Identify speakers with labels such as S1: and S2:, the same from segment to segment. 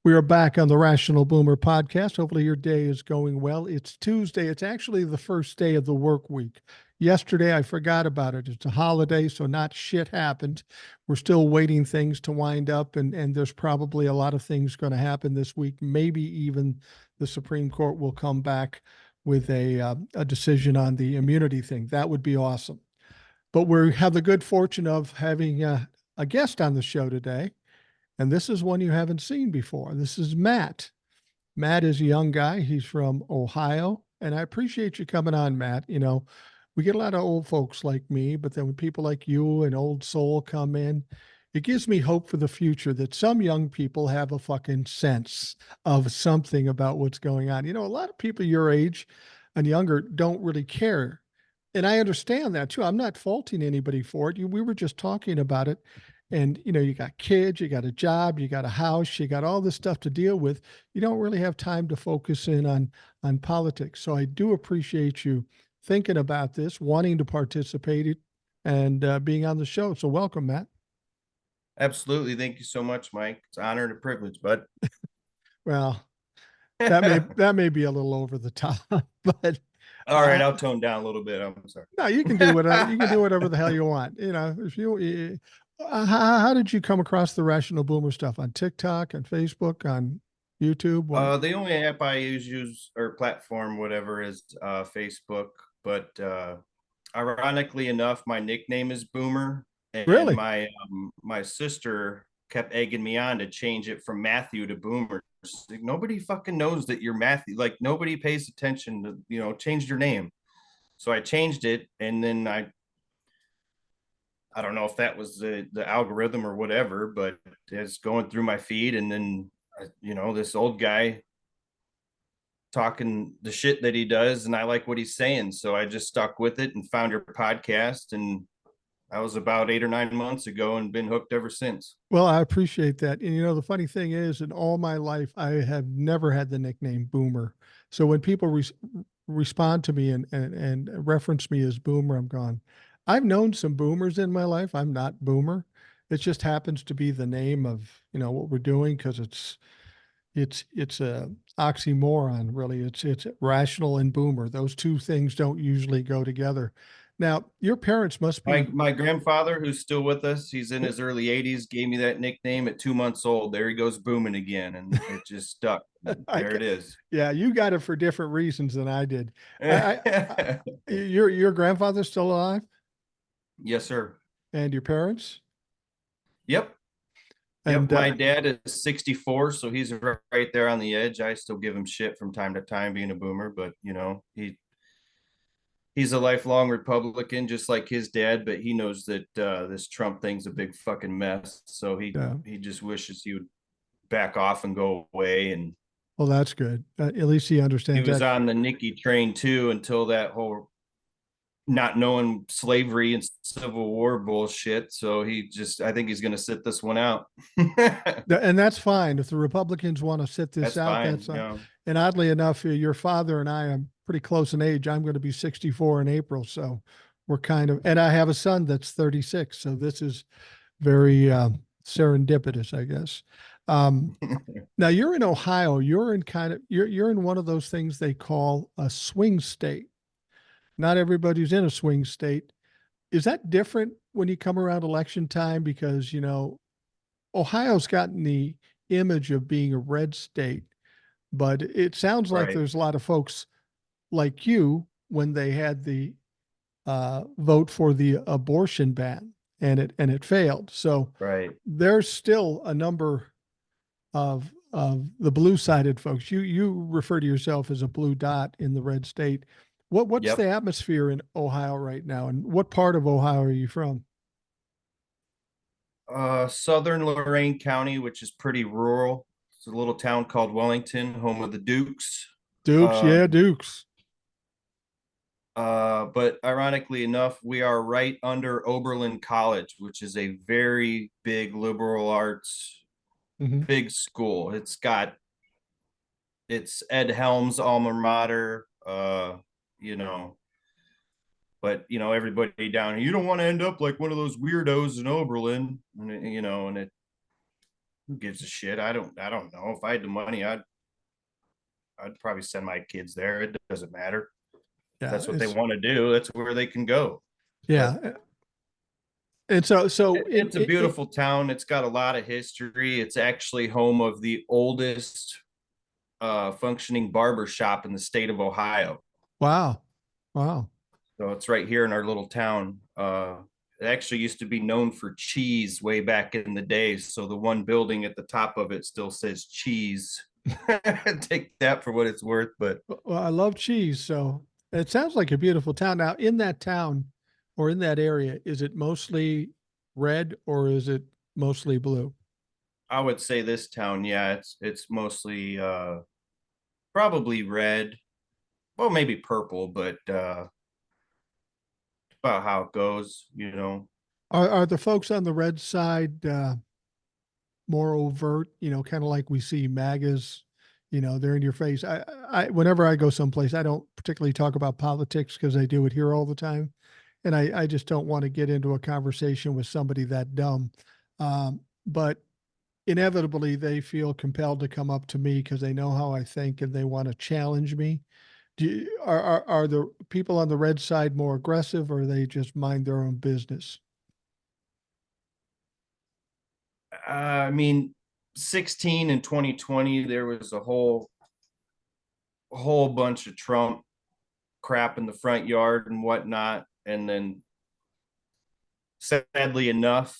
S1: We are back on the Rational Boomer podcast. Hopefully, your day is going well. It's Tuesday. It's actually the first day of the work week. Yesterday, I forgot about it. It's a holiday, so not shit happened. We're still waiting things to wind up, and there's probably a lot of things going to happen this week. Maybe even the Supreme Court will come back with a decision on the immunity thing. That would be awesome. But we have the good fortune of having a guest on the show today. And this is one you haven't seen before. This is Matt. Matt is a young guy. He's from Ohio. And I appreciate you coming on, Matt. You know, we get a lot of old folks like me, but then when people like you and old soul come in, it gives me hope for the future that some young people have a fucking sense of something about what's going on. You know, a lot of people your age and younger don't really care. And I understand that too. I'm not faulting anybody for it. We were just talking about it, and you know, you got kids, you got a job, you got a house, you got all this stuff to deal with. You don't really have time to focus in on politics. So I do appreciate you thinking about this, wanting to participate, and being on the show. So welcome, Matt.
S2: Absolutely. Thank you so much, Mike. It's an honor and a privilege, bud.
S1: Well, that may be a little over the top, but
S2: All right,
S1: uh,
S2: I'll tone down a little bit. I'm sorry.
S1: no, you can do whatever the hell you want. You know, if you how did you come across the Rational Boomer stuff on TikTok, on Facebook, on YouTube? What?
S2: The only app I use or platform, whatever, is Facebook. But ironically enough, my nickname is Boomer, and
S1: Really?
S2: my sister kept egging me on to change it from Matthew to Boomer. Like, nobody fucking knows that you're Matthew. Like nobody pays attention to change your name. So I changed it, and then I don't know if that was the algorithm or whatever, but it's going through my feed, and then this old guy talking the shit that he does, and I like what he's saying, so I just stuck with it and found your podcast, and that was about 8 or 9 months ago, and been hooked ever since.
S1: Well, I appreciate that. And you know, the funny thing is, in all my life, I have never had the nickname Boomer. So when people respond to me and reference me as Boomer, I'm gone. I've known some Boomers in my life. I'm not Boomer. It just happens to be the name of what we're doing because it's a oxymoron, really. It's rational and Boomer. Those two things don't usually go together. Now, your parents must
S2: My
S1: be.
S2: my grandfather, who's still with us, he's in his early 80s, gave me that nickname at 2 months old. There he goes booming again, and it just stuck.
S1: I,
S2: There it is.
S1: yeah, you got it for different reasons than I did. Your grandfather's still alive,
S2: Yes, sir.
S1: and your parents,
S2: Yep. Yep,
S1: and
S2: my dad is 64, so he's right there on the edge. I still give him shit from time to time being a boomer, but he's a lifelong Republican, just like his dad. But he knows that this Trump thing's a big fucking mess, so he
S1: uh,
S2: he just wishes he would back off and go away. And
S1: well, that's good. At least he
S2: he
S1: understands
S2: was
S1: that.
S2: on the Nikki train too until that whole not knowing slavery and Civil War bullshit. So I think he's going to sit this one out.
S1: And that's fine. If the Republicans want to sit this
S2: That's
S1: out,
S2: fine.
S1: that's and oddly enough, your father and I am pretty close in age. I'm going to be 64 in April, so we're kind of, and I have a son that's 36. So this is very serendipitous, I guess. Um, Now you're in Ohio. You're in one of those things they call a swing state. Not everybody's in a swing state. Is that different when you come around election time? Because, Ohio's gotten the image of being a red state, but it sounds like
S2: Right.
S1: there's a lot of folks like you when they had the vote for the abortion ban and it failed. So
S2: Right.
S1: there's still a number of the blue sided folks. You refer to yourself as a blue dot in the red state. What's the
S2: Yep.
S1: atmosphere in Ohio right now, and what part of Ohio are you from?
S2: Southern Lorain County, which is pretty rural. It's a little town called Wellington, home of the Dukes.
S1: Dukes,
S2: Uh,
S1: yeah, Dukes.
S2: but ironically enough, we are right under Oberlin College, which is a very big liberal arts,
S1: Hmm.
S2: big school. It's Ed Helms' alma mater. You know, but everybody down here, you don't want to end up like one of those weirdos in Oberlin, and Who gives a shit? I don't know. If I had the money, I'd probably send my kids there. It doesn't matter. If
S1: Yeah,
S2: that's what they want to do, that's where they can go. But
S1: yeah. And so
S2: it's a beautiful town. It's got a lot of history. It's actually home of the oldest functioning barber shop in the state of Ohio.
S1: wow, wow.
S2: So it's right here in our little town. It actually used to be known for cheese way back in the day. So the one building at the top of it still says cheese. Take that for what it's worth. But
S1: Well, I love cheese, so it sounds like a beautiful town. Now, in that town or in that area, is it mostly red or is it mostly blue?
S2: I would say this town, yeah, it's mostly probably red. Well, maybe purple, but about how it goes, you know.
S1: Are the folks on the red side more overt? You know, kind of like we see MAGAs. You know, they're in your face. Whenever I go someplace, I don't particularly talk about politics because I do it here all the time, and I just don't want to get into a conversation with somebody that dumb. But inevitably, they feel compelled to come up to me because they know how I think and they want to challenge me. Are the people on the red side more aggressive, or they just mind their own business?
S2: I mean, 16 and 2020, there was a whole bunch of Trump crap in the front yard and whatnot. And then sadly enough,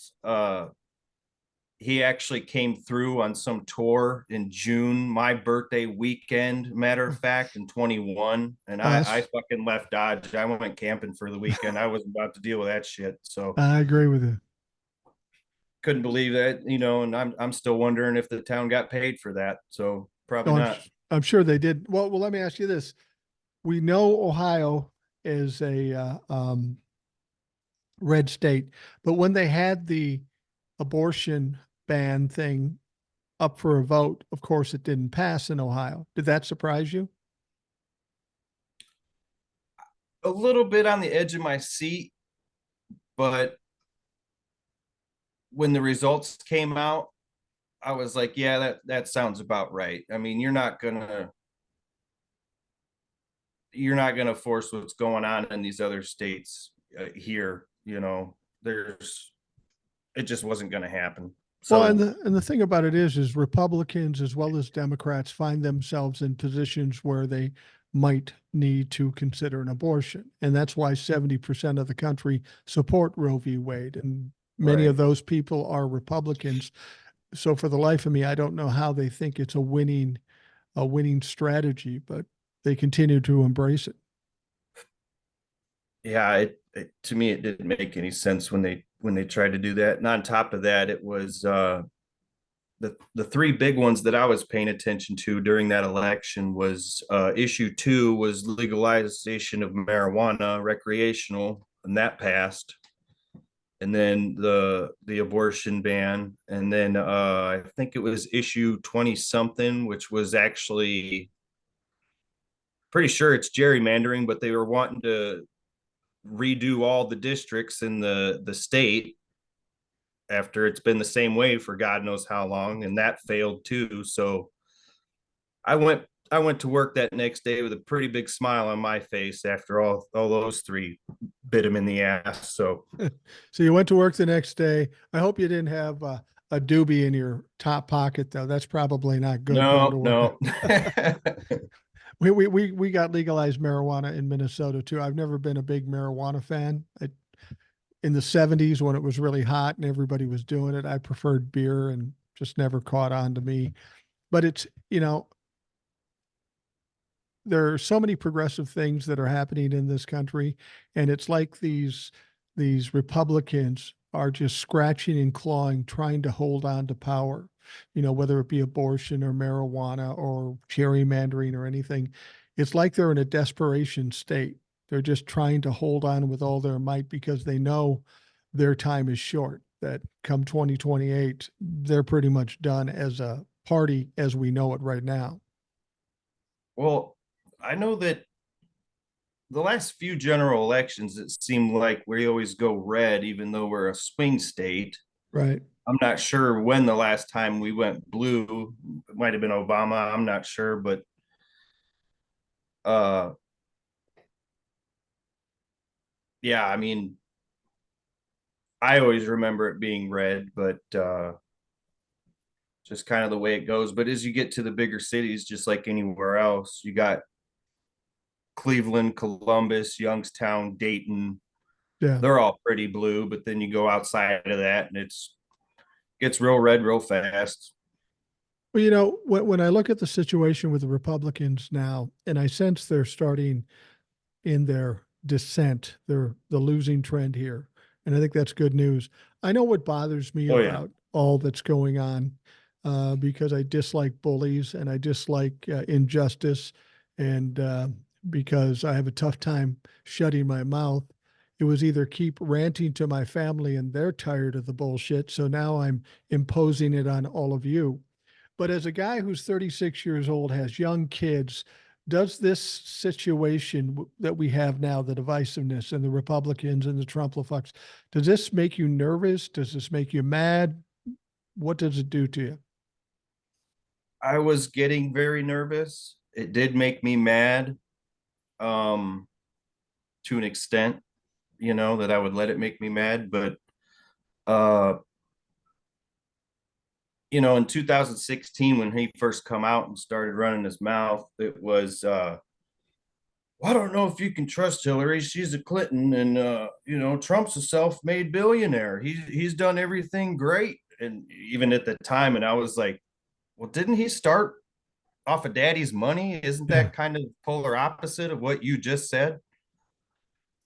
S2: he actually came through on some tour in June, my birthday weekend, matter of fact, in 21. And I
S1: Us,
S2: fucking left Dodge. I went camping for the weekend. I wasn't about to deal with that shit. So
S1: I agree with you.
S2: couldn't believe that, you know, and I'm still wondering if the town got paid for that. So probably
S1: No,
S2: not.
S1: I'm sure they did. Well, let me ask you this: we know Ohio is a red state, but when they had the abortion ban thing up for a vote, of course, it didn't pass in Ohio. Did that surprise you?
S2: A little bit on the edge of my seat, but when the results came out, I was like, yeah, that sounds about right. I mean, you're not gonna force what's going on in these other states here. You know, there's it just wasn't gonna happen.
S1: Well,
S2: So
S1: and the thing about it is Republicans as well as Democrats find themselves in positions where they might need to consider an abortion, and that's why 70% of the country support Roe v. Wade, and many of
S2: right,
S1: those people are Republicans. So for the life of me, I don't know how they think it's a winning strategy, but they continue to embrace it.
S2: yeah, to me it didn't make any sense when they tried to do that. And on top of that, it was the three big ones that I was paying attention to during that election was issue two was legalization of marijuana recreational, and that passed. And then the abortion ban, and then I think it was issue 20 something, which was actually pretty sure it's gerrymandering, but they were wanting to redo all the districts in the state after it's been the same way for God knows how long, and that failed too. So I went to work that next day with a pretty big smile on my face after all those three bit him in the ass. So
S1: So you went to work the next day. I hope you didn't have a doobie in your top pocket, though. That's probably not good going to
S2: no,
S1: work.
S2: no.
S1: We got legalized marijuana in Minnesota too. I've never been a big marijuana fan. In the 70s when it was really hot and everybody was doing it, I preferred beer and just never caught on to me. But it's, you know, there are so many progressive things that are happening in this country, and it's like these Republicans are just scratching and clawing trying to hold on to power, you know, whether it be abortion or marijuana or gerrymandering or anything. It's like they're in a desperation state. They're just trying to hold on with all their might because they know their time is short, that come 2028 they're pretty much done as a party as we know it right now.
S2: Well, I know that the last few general elections, it seemed like we always go red, even though we're a swing state.
S1: Right.
S2: I'm not sure when the last time we went blue. It might have been Obama. I'm not sure, but uh, yeah, I mean, I always remember it being red, but just kind of the way it goes. But as you get to the bigger cities, just like anywhere else, you got Cleveland, Columbus, Youngstown, Dayton.
S1: Yeah.
S2: They're all pretty blue, but then you go outside of that and it's gets real red real fast.
S1: Well, when I look at the situation with the Republicans now, and I sense they're starting in their descent, the losing trend here. And I think that's good news. I know what bothers me
S2: Oh yeah.
S1: about all that's going on, because I dislike bullies and I dislike injustice, and because I have a tough time shutting my mouth. It was either keep ranting to my family and they're tired of the bullshit. So now I'm imposing it on all of you. But as a guy who's 36 years old, has young kids, does this situation that we have now, the divisiveness and the Republicans and the Trump-fucks, does this make you nervous? Does this make you mad? What does it do to you?
S2: I was getting very nervous. It did make me mad, um, to an extent, that I would let it make me mad. But uh, in 2016 when he first come out and started running his mouth, it was well, I don't know if you can trust Hillary. She's a Clinton, and Trump's a self-made billionaire. He's done everything great, and even at the time, and I was like, well, didn't he start off of daddy's money? Isn't
S1: Yeah.
S2: that kind of polar opposite of what you just said?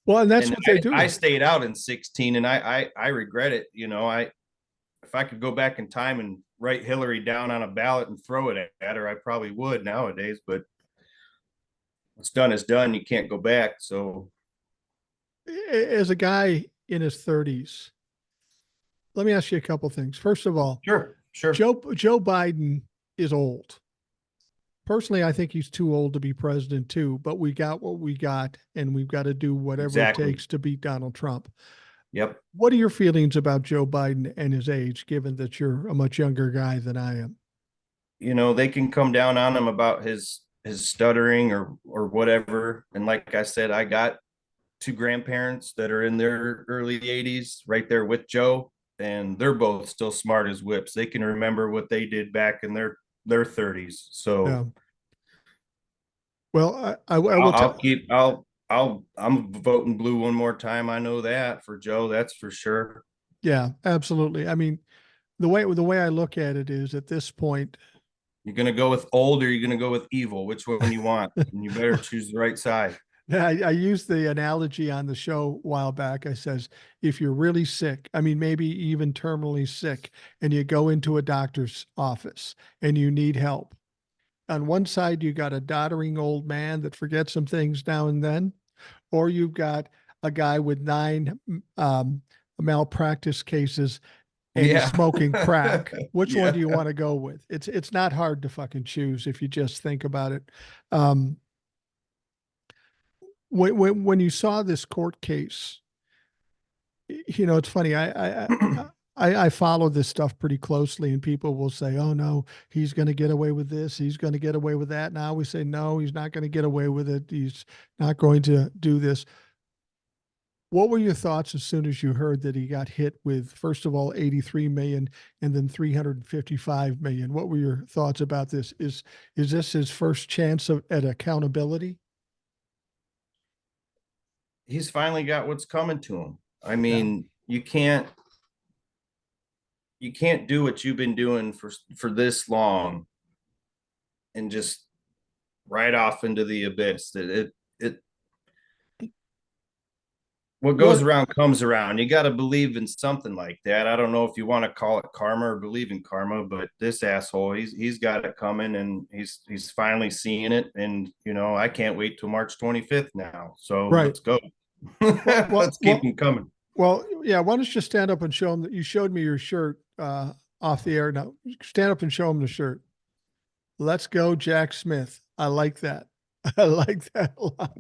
S1: Well, and that's
S2: And
S1: what they
S2: I
S1: do.
S2: stayed out in 16, and I regret it. I if I could go back in time and write Hillary down on a ballot and throw it at her, I probably would nowadays. But what's done is done. You can't go back. So
S1: As a guy in his 30s, let me ask you a couple things. First of all,
S2: sure.
S1: Joe Biden is old. Personally, I think he's too old to be president too, but we got what we got, and we've got to do whatever it
S2: Exactly.
S1: takes to beat Donald Trump.
S2: Yep.
S1: What are your feelings about Joe Biden and his age, given that you're a much younger guy than I am?
S2: They can come down on him about his stuttering or whatever. And like I said, I got two grandparents that are in their early 80s right there with Joe, and they're both still smart as whips. They can remember what they did back in their 30s.
S1: Yeah.
S2: So
S1: Well, I will
S2: I'll
S1: tell.
S2: keep I'm voting blue one more time. I know that for Joe, that's for sure.
S1: Yeah, absolutely. I mean, the way I look at it is, at this point,
S2: You're gonna go with old or you're gonna go with evil. Which one you want? And you better choose the right side.
S1: I used the analogy on the show a while back. I says, if you're really sick, I mean, maybe even terminally sick, and you go into a doctor's office and you need help. On one side, you got a doddering old man that forgets some things now and then, or you've got a guy with nine malpractice cases and he's
S2: Yeah.
S1: smoking crack. Which one
S2: Yeah.
S1: do you want to go with? It's not hard to fucking choose if you just think about it. Um, when you saw this court case, it's funny. I follow this stuff pretty closely, and people will say, "Oh no, he's going to get away with this. He's going to get away with that." Now we say, "No, he's not going to get away with it. He's not going to do this." What were your thoughts as soon as you heard that he got hit with, first of all, 83 million and then 355 million? What were your thoughts about this? Is this his first chance at accountability?
S2: He's finally got what's coming to him. I
S1: Yeah.
S2: mean, you can't do what you've been doing for this long and just right off into the abyss. It what goes
S1: What?
S2: around comes around. You got to believe in something like that. I don't know if you want to call it karma or believe in karma, but this asshole, he's got it coming, and he's finally seeing it. And I can't wait till March 25th now. So
S1: Right.
S2: let's go.
S1: Well, well,
S2: Let's keep
S1: well,
S2: him coming.
S1: well, yeah. Why don't you stand up and show him that you showed me your shirt off the air? Now stand up and show him the shirt. Let's go, Jack Smith. I like that. I like that a lot.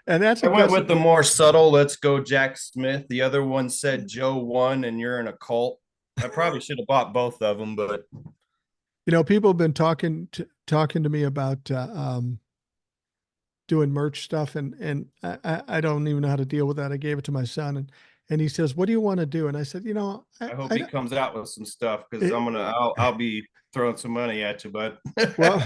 S1: And that's
S2: I went
S1: because,
S2: with the more subtle, let's go Jack Smith. The other one said Joe won and you're in a cult. I probably should have bought both of them, but
S1: People have been talking to me about doing merch stuff, and I don't even know how to deal with that. I gave it to my son, and he says, "What do you want to do?" And I said,
S2: I hope
S1: I
S2: he
S1: don't.
S2: comes out with some stuff because
S1: It,
S2: I'll be throwing some money at you, bud.
S1: well,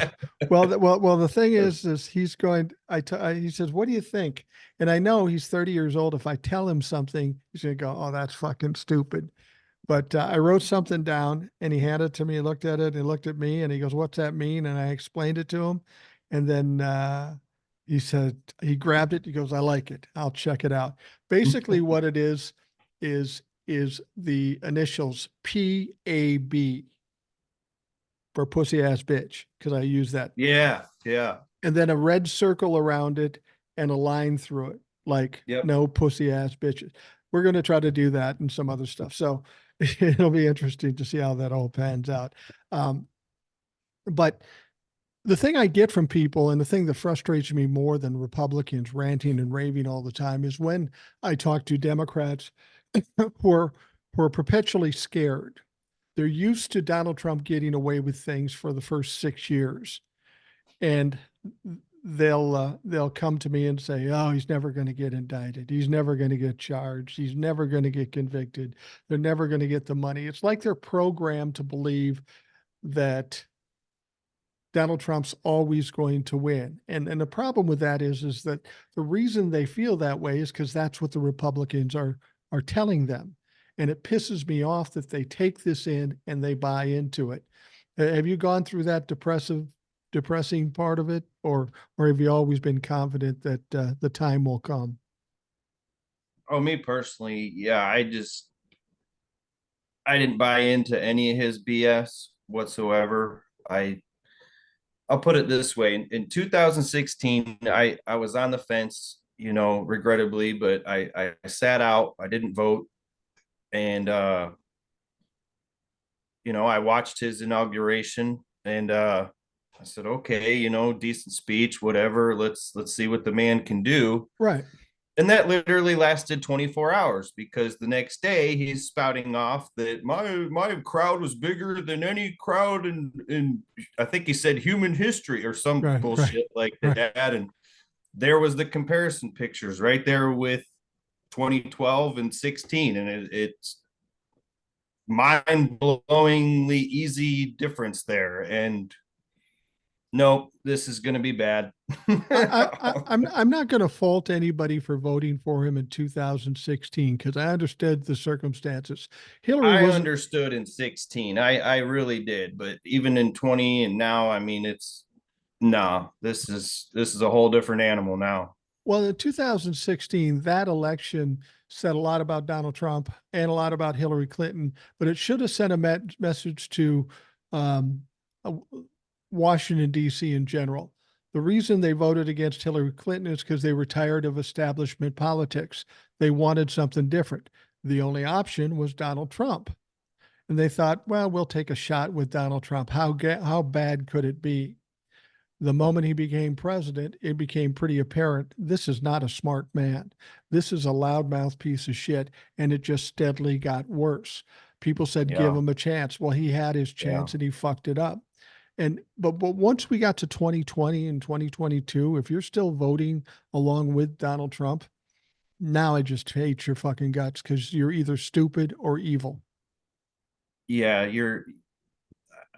S1: well. The thing is he's going. He says, "What do you think?" And I know he's 30 years old. If I tell him something, he's gonna go, "Oh, that's fucking stupid." But I wrote something down, and he handed it to me. He looked at it, and he looked at me, and he goes, "What's that mean?" And I explained it to him, and then he said he grabbed it. He goes, "I like it. I'll check it out." Basically, what it is the initials PAB for pussy ass bitch, because I use that,
S2: Yeah, yeah,
S1: and then a red circle around it and a line through it, like
S2: yep.
S1: no pussy ass bitches. We're going to try to do that and some other stuff. So it'll be interesting to see how that all pans out. Um, but the thing I get from people, and the thing that frustrates me more than Republicans ranting and raving all the time, is when I talk to Democrats who are, who are perpetually scared. They're used to Donald Trump getting away with things for the first 6 years, and they'll come to me and say, "Oh, he's never going to get indicted. He's never going to get charged. He's never going to get convicted. They're never going to get the money." It's like they're programmed to believe that Donald Trump's always going to win. And the problem with that is that the reason they feel that way is because that's what the Republicans are telling them. And it pisses me off that they take this in and they buy into it. Have you gone through that depressing part of it, or have you always been confident that the time will come?
S2: Oh, me personally, yeah, I didn't buy into any of his BS whatsoever. I'll put it this way. In 2016, I was on the fence, regrettably, but I sat out. I didn't vote. And I watched his inauguration, and I said, okay, decent speech, whatever. Let's see what the man can do.
S1: Right.
S2: And that literally lasted 24 hours, because the next day he's spouting off that my crowd was bigger than any crowd in I think he said human history or some
S1: Right. Right.
S2: bullshit like
S1: Right.
S2: that. And there was the comparison pictures right there with 2012 and 16, and it's mind-blowingly easy difference there. And nope, this is going to be bad.
S1: I'm not going to fault anybody for voting for him in 2016 because I understood the circumstances. Hillary
S2: I
S1: was
S2: understood in 16. I really did, but even in 20 and now, I mean, it's no, this is a whole different animal now.
S1: Well, in 2016, that election said a lot about Donald Trump and a lot about Hillary Clinton, but it should have sent a message to um, uh, Washington, D.C. in general. The reason they voted against Hillary Clinton is because they were tired of establishment politics. They wanted something different. The only option was Donald Trump. And they thought, well, we'll take a shot with Donald Trump. How bad could it be? The moment he became president, it became pretty apparent this is not a smart man. This is a loudmouth piece of shit. And it just steadily got worse. People said, give
S2: Yeah,
S1: him a chance. Well, he had his
S2: yeah,
S1: chance and he fucked it up. But once we got to 2020 and 2022, if you're still voting along with Donald Trump, now I just hate your fucking guts because you're either stupid or evil.
S2: yeah.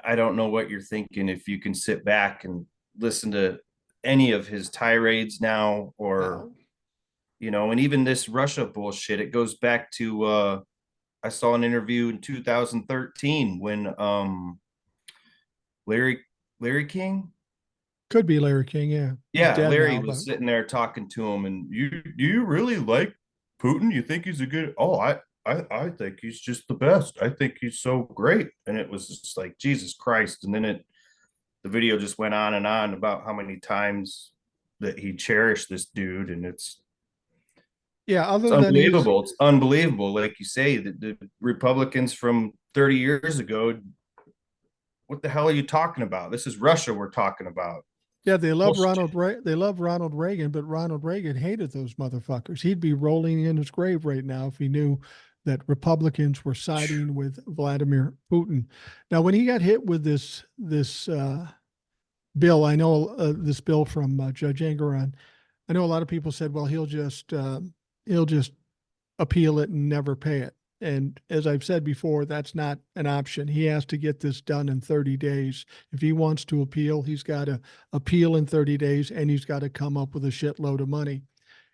S2: I don't know what you're thinking if you can sit back and listen to any of his tirades now, or
S1: No.
S2: and even this Russia bullshit. It goes back to I saw an interview in 2013 when Larry Larry King.
S1: Could be Larry King, yeah. He's
S2: Yeah,
S1: dead
S2: Larry
S1: now, but
S2: was sitting there talking to him, and do you really like Putin? You think he's a good? Oh, I think he's just the best. I think he's so great. And it was just like Jesus Christ. And then the video just went on and on about how many times that he cherished this dude, and
S1: yeah,
S2: it's
S1: other than his
S2: unbelievable. It's unbelievable. Like you say, the Republicans from 30 years ago, what the hell are you talking about? This is Russia we're talking about.
S1: Yeah,
S2: Bullshit.
S1: They love Ronald Reagan, but Ronald Reagan hated those motherfuckers. He'd be rolling in his grave right now if he knew that Republicans were siding with Vladimir Putin. Now, when he got hit with this bill, I know this bill from Judge Engeron, I know a lot of people said, well, he'll just appeal it and never pay it. And as I've said before, that's not an option. He has to get this done in 30 days. If he wants to appeal, he's got to appeal in 30 days and he's got to come up with a shitload of money.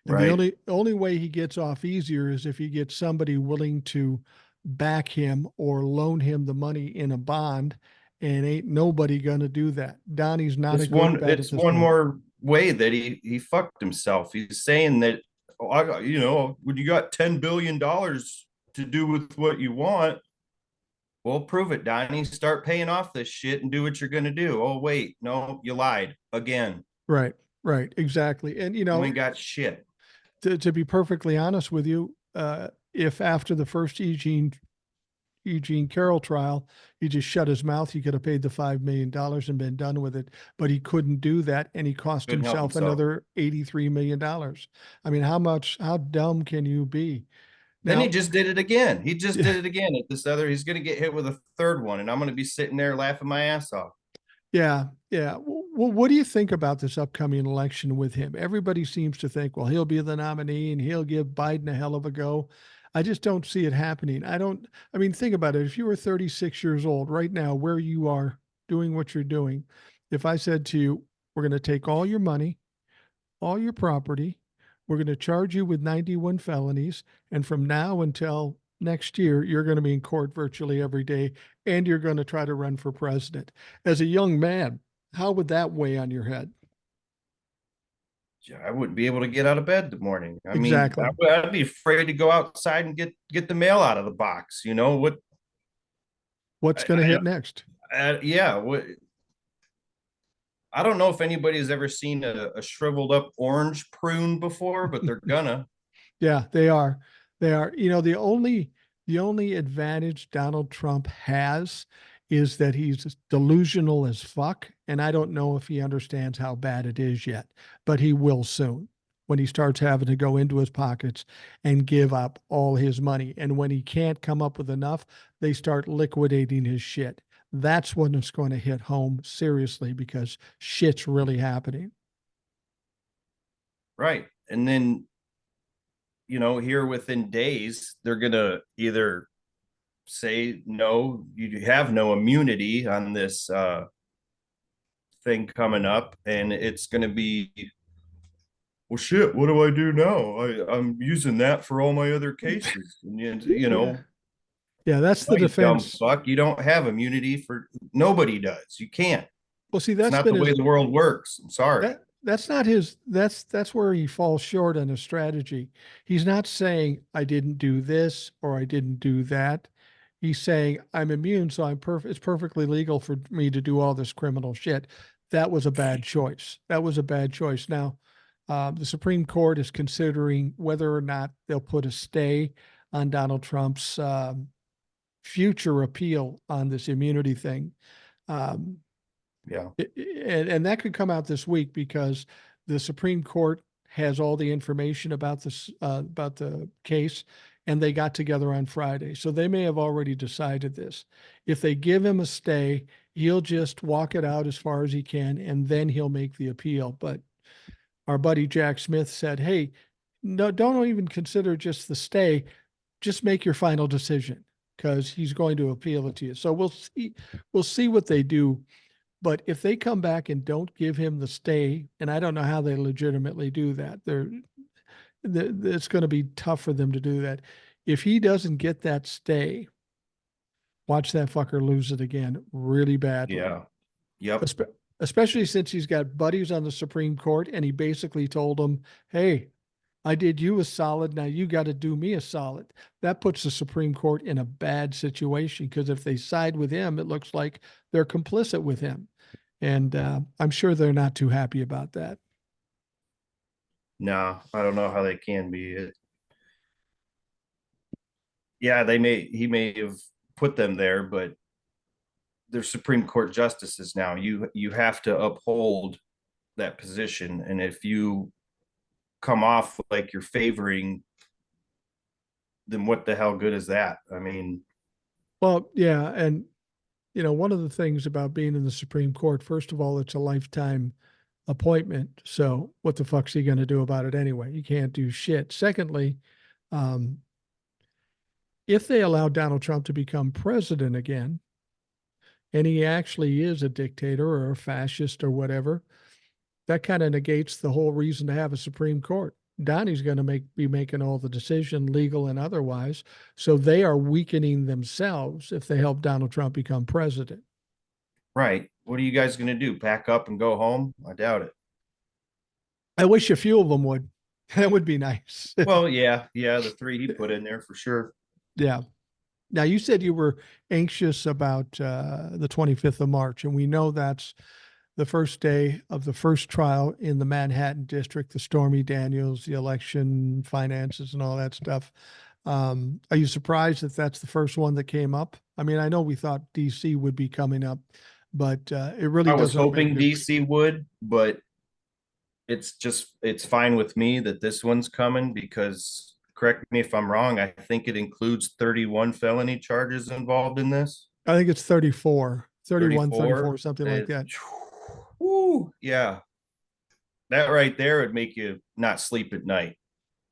S1: And the
S2: Right.
S1: only way he gets off easier is if he gets somebody willing to back him or loan him the money in a bond. And ain't nobody gonna do that. Donnie's not a good bet at
S2: It's
S1: this
S2: one
S1: point.
S2: more way that he fucked himself. He's saying that, oh, when you got $10 billion to do with what you want, well, prove it, Donnie. Start paying off this shit and do what you're gonna do. Oh, wait, no, you lied again.
S1: Right, right, exactly. And
S2: You ain't got shit.
S1: to be perfectly honest with you, if after the first Eugene Carroll trial, he just shut his mouth, he could have paid the $5 million and been done with it. But he couldn't do that, and he cost
S2: Couldn't help
S1: himself
S2: himself.
S1: another $83 million. I mean, how dumb can you be?
S2: Then he
S1: Now,
S2: just did it again. He just did it again at this other. He's gonna get hit with a third one, and I'm gonna be sitting there laughing my ass off.
S1: yeah, yeah. Well, what do you think about this upcoming election with him? Everybody seems to think, well, he'll be the nominee and he'll give Biden a hell of a go. I just don't see it happening. I mean, think about it. If you were 36 years old right now, where you are doing what you're doing, if I said to you, we're going to take all your money, all your property. We're going to charge you with 91 felonies. And from now until next year, you're going to be in court virtually every day and you're going to try to run for president. As a young man, how would that weigh on your head?
S2: I wouldn't be able to get out of bed the morning. I mean,
S1: Exactly.
S2: I'd be afraid to go outside and get the mail out of the box. You know what?
S1: What's going to hit next?
S2: Yeah. What? I don't know if anybody's ever seen a shriveled up orange prune before, but they're gonna.
S1: Yeah, they are. They are. The only advantage Donald Trump has is that he's delusional as fuck. And I don't know if he understands how bad it is yet, but he will soon when he starts having to go into his pockets and give up all his money. And when he can't come up with enough, they start liquidating his shit. That's when it's going to hit home seriously because shit's really happening.
S2: Right. And then, here within days, they're gonna either say no, you have no immunity on this thing coming up, and it's gonna be, well, shit, what do I do now? I'm using that for all my other cases. And
S1: Yeah. Yeah, that's
S2: no,
S1: the
S2: you dumb
S1: defense.
S2: fuck. You don't have immunity for nobody does. You can't.
S1: Well, see,
S2: It's
S1: that's
S2: not
S1: been
S2: the way
S1: his
S2: the world works. I'm sorry.
S1: that's not his that's where he falls short on his strategy. He's not saying I didn't do this or I didn't do that. He's saying I'm immune, so it's perfectly legal for me to do all this criminal shit. That was a bad choice. That was a bad choice. Now, the Supreme Court is considering whether or not they'll put a stay on Donald Trump's future appeal on this immunity thing. Um,
S2: Yeah.
S1: and that could come out this week because the Supreme Court has all the information about this about the case, and they got together on Friday, so they may have already decided this. If they give him a stay, he'll just walk it out as far as he can, and then he'll make the appeal. But our buddy Jack Smith said, "Hey, no, don't even consider just the stay. Just make your final decision." Because he's going to appeal it to you. So we'll see. We'll see what they do. But if they come back and don't give him the stay, and I don't know how they legitimately do that, it's going to be tough for them to do that. If he doesn't get that stay, watch that fucker lose it again really badly.
S2: Yeah. Yep.
S1: Especially since he's got buddies on the Supreme Court and he basically told them, hey, I did you a solid. Now you got to do me a solid. That puts the Supreme Court in a bad situation because if they side with him, it looks like they're complicit with him. And I'm sure they're not too happy about that.
S2: No, I don't know how they can be. Yeah, he may have put them there, but they're Supreme Court justices now. You have to uphold that position, and if you come off like you're favoring then what the hell good is that? I mean,
S1: Well, yeah. And, one of the things about being in the Supreme Court, first of all, it's a lifetime appointment. So what the fuck's he going to do about it anyway? You can't do shit. Secondly, um, if they allow Donald Trump to become president again, and he actually is a dictator or a fascist or whatever, that kind of negates the whole reason to have a Supreme Court. Donnie's going to be making all the decision, legal and otherwise. So they are weakening themselves if they help Donald Trump become president.
S2: right. What are you guys going to do? Pack up and go home? I doubt it.
S1: I wish a few of them would. That would be nice.
S2: Well, yeah, the three he put in there for sure.
S1: Yeah. Now, you said you were anxious about the 25th of March, and we know that's the first day of the first trial in the Manhattan district, the Stormy Daniels, the election finances and all that stuff. Are you surprised that that's the first one that came up? I mean, I know we thought DC would be coming up, but it really
S2: I was
S1: doesn't
S2: hoping
S1: make it.
S2: DC would, but it's fine with me that this one's coming because correct me if I'm wrong, I think it includes 31 felony charges involved in this.
S1: I think it's 34, 31, 34,
S2: 34.
S1: something like that.
S2: Woo, yeah. That right there would make you not sleep at night.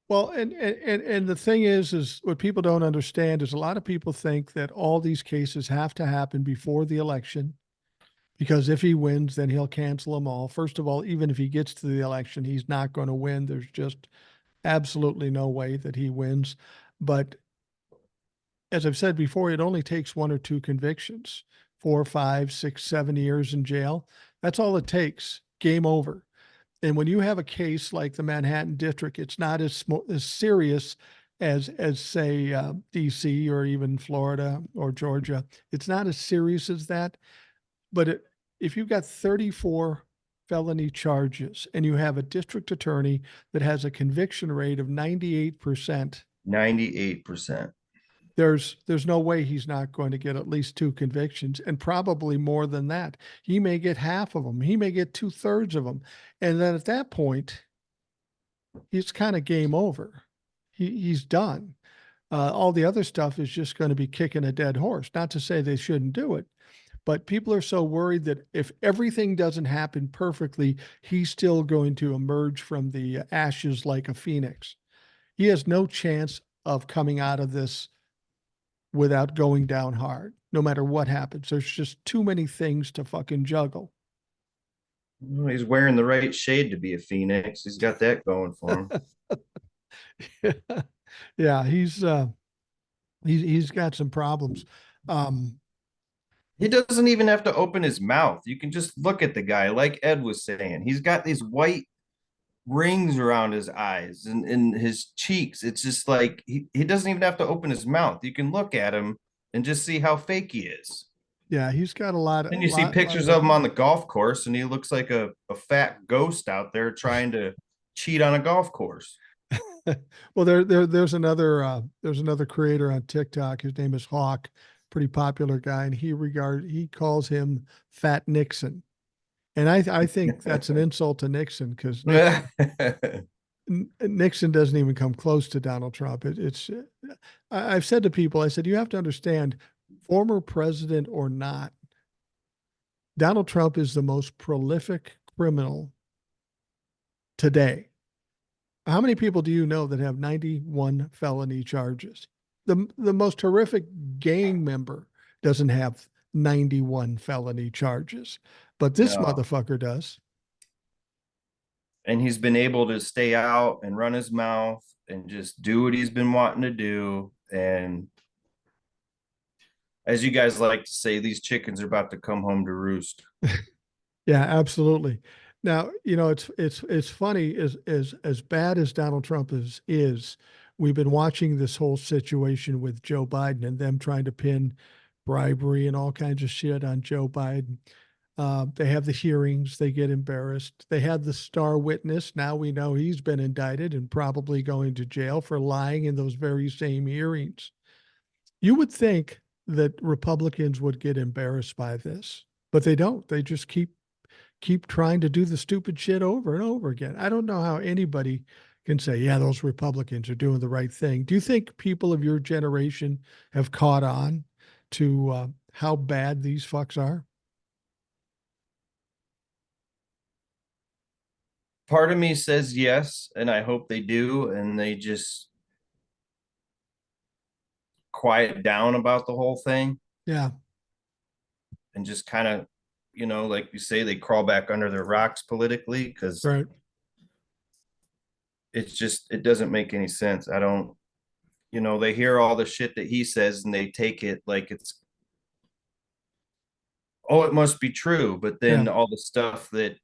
S1: Well, and the thing is what people don't understand is a lot of people think that all these cases have to happen before the election because if he wins, then he'll cancel them all. First of all, even if he gets to the election, he's not going to win. There's just absolutely no way that he wins. But as I've said before, it only takes one or two convictions, 4, 5, 6, 7 years in jail. That's all it takes. Game over. And when you have a case like the Manhattan District, it's not as serious as say DC or even Florida or Georgia. It's not as serious as that. But if you've got 34 felony charges and you have a district attorney that has a conviction rate of 98%,
S2: 98%.
S1: there's no way he's not going to get at least 2 convictions and probably more than that. He may get half of them. He may get 2/3 of them. And then at that point, he's kind of game over. He's done. All the other stuff is just going to be kicking a dead horse. Not to say they shouldn't do it, but people are so worried that if everything doesn't happen perfectly, he's still going to emerge from the ashes like a phoenix. He has no chance of coming out of this without going down hard, no matter what happens. There's just too many things to fucking juggle.
S2: Well, he's wearing the right shade to be a phoenix. He's got that going for him.
S1: Yeah, he's got some problems.
S2: He doesn't even have to open his mouth. You can just look at the guy, like Ed was saying. He's got these white rings around his eyes and his cheeks. It's just like he doesn't even have to open his mouth. You can look at him and just see how fake he is.
S1: Yeah, he's got a lot of.
S2: And you see pictures of him on the golf course, and he looks like a fat ghost out there trying to cheat on a golf course.
S1: Well, there's another creator on TikTok. His name is Hawk, pretty popular guy, and he calls him Fat Nixon, and I think that's an insult to Nixon because Nixon doesn't even come close to Donald Trump. I've said to people, I said you have to understand, former president or not, Donald Trump is the most prolific criminal today. How many people do you know that have 91 felony charges? The most horrific gang member doesn't have 91 felony charges, but this motherfucker does.
S2: And he's been able to stay out and run his mouth and just do what he's been wanting to do. And as you guys like to say, these chickens are about to come home to roost.
S1: Yeah, absolutely. Now, it's funny, as bad as Donald Trump is, we've been watching this whole situation with Joe Biden and them trying to pin bribery and all kinds of shit on Joe Biden. They have the hearings, they get embarrassed. They had the star witness. Now we know he's been indicted and probably going to jail for lying in those very same hearings. You would think that Republicans would get embarrassed by this, but they don't. They just keep trying to do the stupid shit over and over again. I don't know how anybody can say, yeah, those Republicans are doing the right thing. Do you think people of your generation have caught on to how bad these fucks are?
S2: Part of me says yes, and I hope they do, and they just quiet down about the whole thing
S1: Yeah,
S2: and just kind of, like you say, they crawl back under their rocks politically because
S1: right.
S2: it doesn't make any sense. I don't, they hear all the shit that he says and they take it like it's, oh, it must be true. But
S1: Yeah.
S2: then all the stuff that,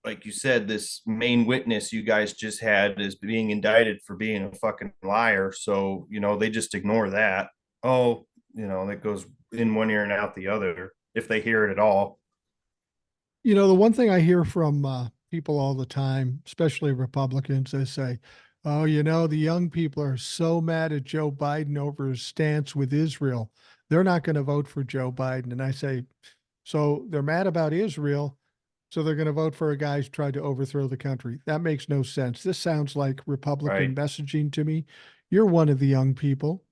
S2: like you said, this main witness you guys just had is being indicted for being a fucking liar. So, they just ignore that. Oh, that goes in one ear and out the other if they hear it at all.
S1: The one thing I hear from people all the time, especially Republicans, they say, oh, the young people are so mad at Joe Biden over his stance with Israel. They're not going to vote for Joe Biden. And I say, so they're mad about Israel. So they're going to vote for a guy who's tried to overthrow the country. That makes no sense. This sounds like Republican
S2: Right.
S1: messaging to me. You're one of the young people.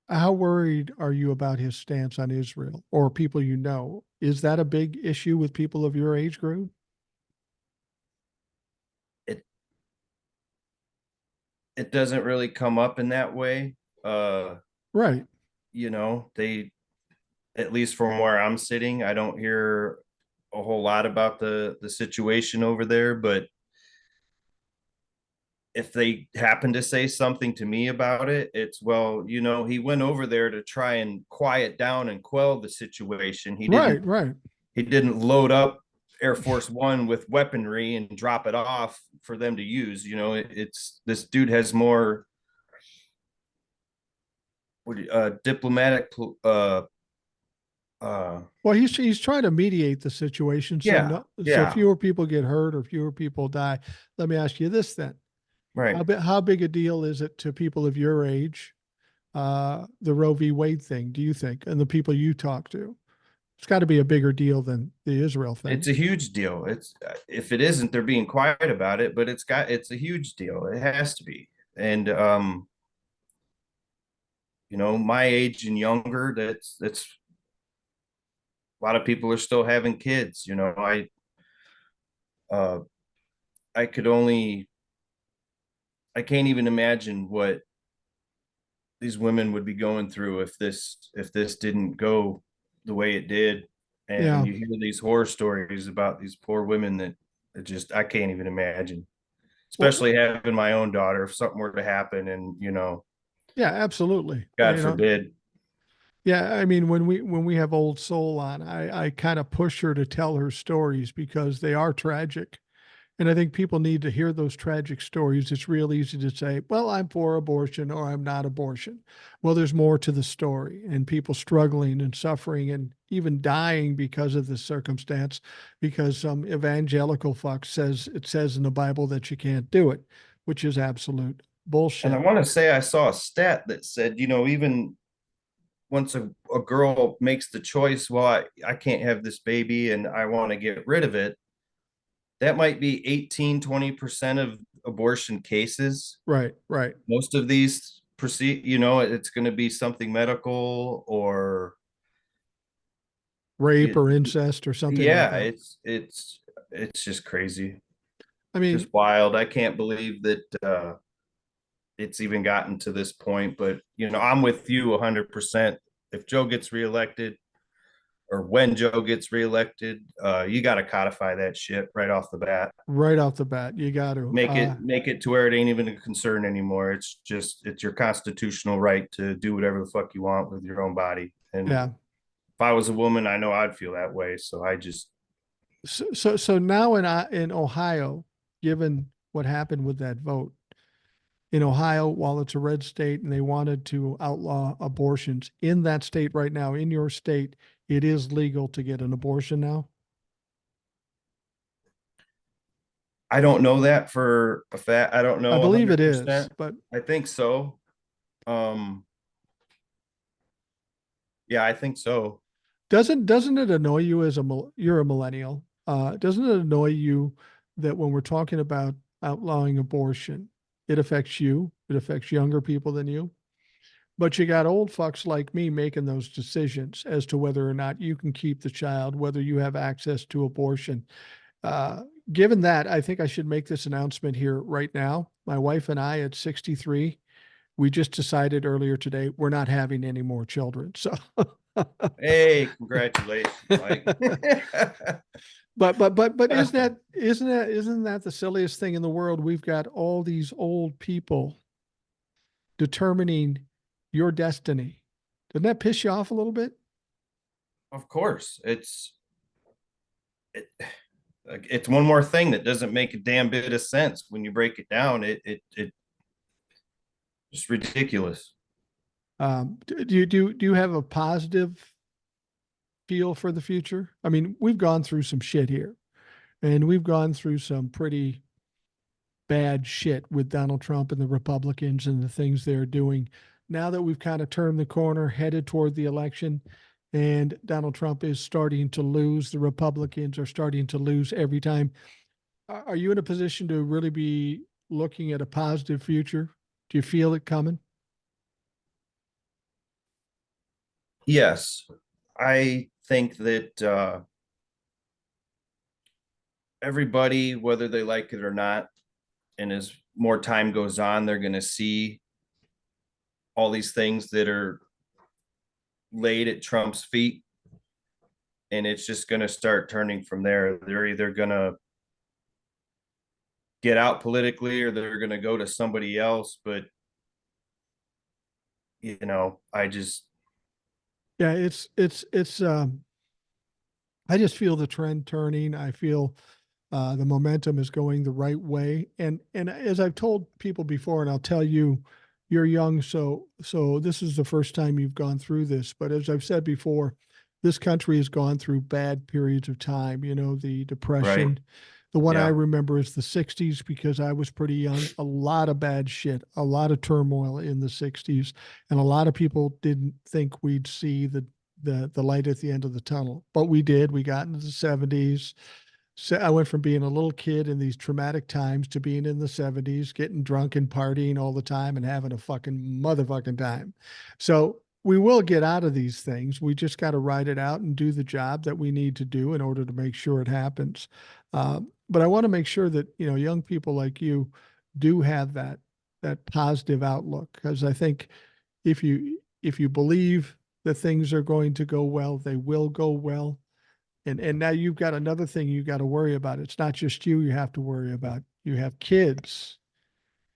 S1: How worried are you about his stance on Israel or people you know? Is that a big issue with people of your age group?
S2: It it doesn't really come up in that way. Uh,
S1: Right.
S2: they, at least from where I'm sitting, I don't hear a whole lot about the situation over there, but if they happen to say something to me about it, it's, well, he went over there to try and quiet down and quell the situation. He didn't
S1: Right. Right.
S2: he didn't load up Air Force One with weaponry and drop it off for them to use. It's this dude has more diplomatic
S1: Well, he's trying to mediate the situation so
S2: yeah,
S1: no, so
S2: yeah,
S1: fewer people get hurt or fewer people die. Let me ask you this then:
S2: right.
S1: how big a deal is it to people of your age? The Roe v. Wade thing, do you think, and the people you talk to? It's got to be a bigger deal than the Israel thing.
S2: It's a huge deal. It's if it isn't, they're being quiet about it, but it's a huge deal. It has to be. And my age and younger, that's a lot of people are still having kids. Uh I could only I can't even imagine what these women would be going through if this didn't go the way it did. And
S1: Yeah.
S2: you hear these horror stories about these poor women that just I can't even imagine.
S1: Well,
S2: Especially having my own daughter, if something were to happen and
S1: yeah, absolutely.
S2: God forbid.
S1: Yeah, I mean, when we have Old Soul on, I kind of push her to tell her stories because they are tragic. And I think people need to hear those tragic stories. It's real easy to say, well, I'm for abortion or I'm not abortion. Well, there's more to the story and people struggling and suffering and even dying because of this circumstance, because some evangelical fuck says it says in the Bible that you can't do it, which is absolute
S2: And I
S1: bullshit.
S2: want to say I saw a stat that said, even once a girl makes the choice, well, I can't have this baby and I want to get rid of it, that might be 18-20% of abortion cases.
S1: Right, right.
S2: Most of these proceed, it's going to be something medical or
S1: Rape or incest or something like
S2: yeah,
S1: that.
S2: it's just crazy,
S1: I mean,
S2: just wild. I can't believe that it's even gotten to this point. But I'm with you 100%. If Joe gets reelected, or when Joe gets reelected, you got to codify that shit right off the bat.
S1: right off the bat, you got to.
S2: Make it to where it ain't even a concern anymore. It's your constitutional right to do whatever the fuck you want with your own body. And
S1: Yeah.
S2: if I was a woman, I know I'd feel that way. So I just
S1: So now in Ohio, given what happened with that vote in Ohio, while it's a red state and they wanted to outlaw abortions in that state right now, in your state, it is legal to get an abortion now.
S2: I don't know that for a fact. I don't
S1: I
S2: know
S1: believe it is,
S2: 100%.
S1: but
S2: I think so. Um, yeah, I think so.
S1: doesn't it annoy you as you're a millennial? Doesn't it annoy you that when we're talking about outlawing abortion. It affects you. It affects younger people than you. But you got old fucks like me making those decisions as to whether or not you can keep the child, whether you have access to abortion. Uh, Given that, I think I should make this announcement here right now. My wife and I at 63, we just decided earlier today we're not having any more children. So
S2: Hey, congratulations, Mike.
S1: but isn't that the silliest thing in the world? We've got all these old people determining your destiny. Doesn't that piss you off a little bit?
S2: Of course, it's one more thing that doesn't make a damn bit of sense when you break it down. It just ridiculous.
S1: Do you have a positive feel for the future? I mean, we've gone through some shit here, and we've gone through some pretty bad shit with Donald Trump and the Republicans and the things they're doing. Now that we've kind of turned the corner, headed toward the election, and Donald Trump is starting to lose, the Republicans are starting to lose every time. Are you in a position to really be looking at a positive future? Do you feel it coming?
S2: Yes, I think that everybody, whether they like it or not, and as more time goes on, they're going to see all these things that are laid at Trump's feet, and it's just going to start turning from there. They're either going to get out politically or they're going to go to somebody else. But I just
S1: Yeah, I just feel the trend turning. I feel the momentum is going the right way. And as I've told people before, and I'll tell you, you're young, so this is the first time you've gone through this. But as I've said before, this country has gone through bad periods of time. You know, the
S2: right.
S1: Depression. The one I
S2: Yeah.
S1: remember is the 60s because I was pretty young. A lot of bad shit, a lot of turmoil in the 60s. And a lot of people didn't think we'd see the light at the end of the tunnel. But we did. We got into the 70s. So I went from being a little kid in these traumatic times to being in the 70s, getting drunk and partying all the time and having a fucking motherfucking time. So we will get out of these things. We just got to ride it out and do the job that we need to do in order to make sure it happens. But I want to make sure that, you know, young people like you do have that positive outlook, because I think if you believe that things are going to go well, they will go well. And now you've got another thing you got to worry about. It's not just you have to worry about. You have kids.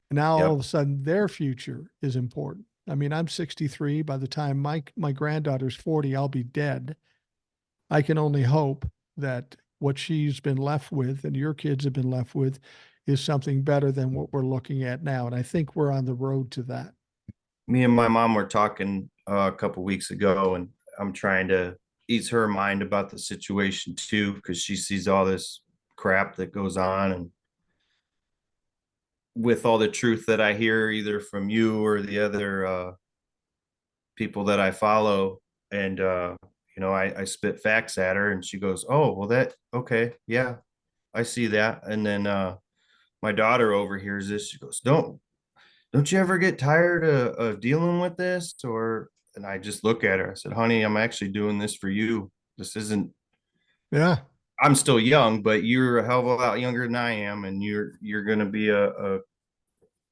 S1: And now all of
S2: Yep.
S1: a sudden their future is important. I mean, I'm 63. By the time my granddaughter's 40, I'll be dead. I can only hope that what she's been left with and your kids have been left with is something better than what we're looking at now. And I think we're on the road to that.
S2: Me and my mom were talking a couple weeks ago, and I'm trying to ease her mind about the situation too, because she sees all this crap that goes on. And with all the truth that I hear either from you or the other people that I follow, and I spit facts at her, and she goes, "Oh, well, that okay, yeah, I see that." And then my daughter overhears this. She goes, "Don't you ever get tired of dealing with this?" Or and I just look at her. I said, "Honey, I'm actually doing this for you. This isn't.
S1: Yeah.
S2: I'm still young, but you're a hell of a lot younger than I am, and you're gonna be a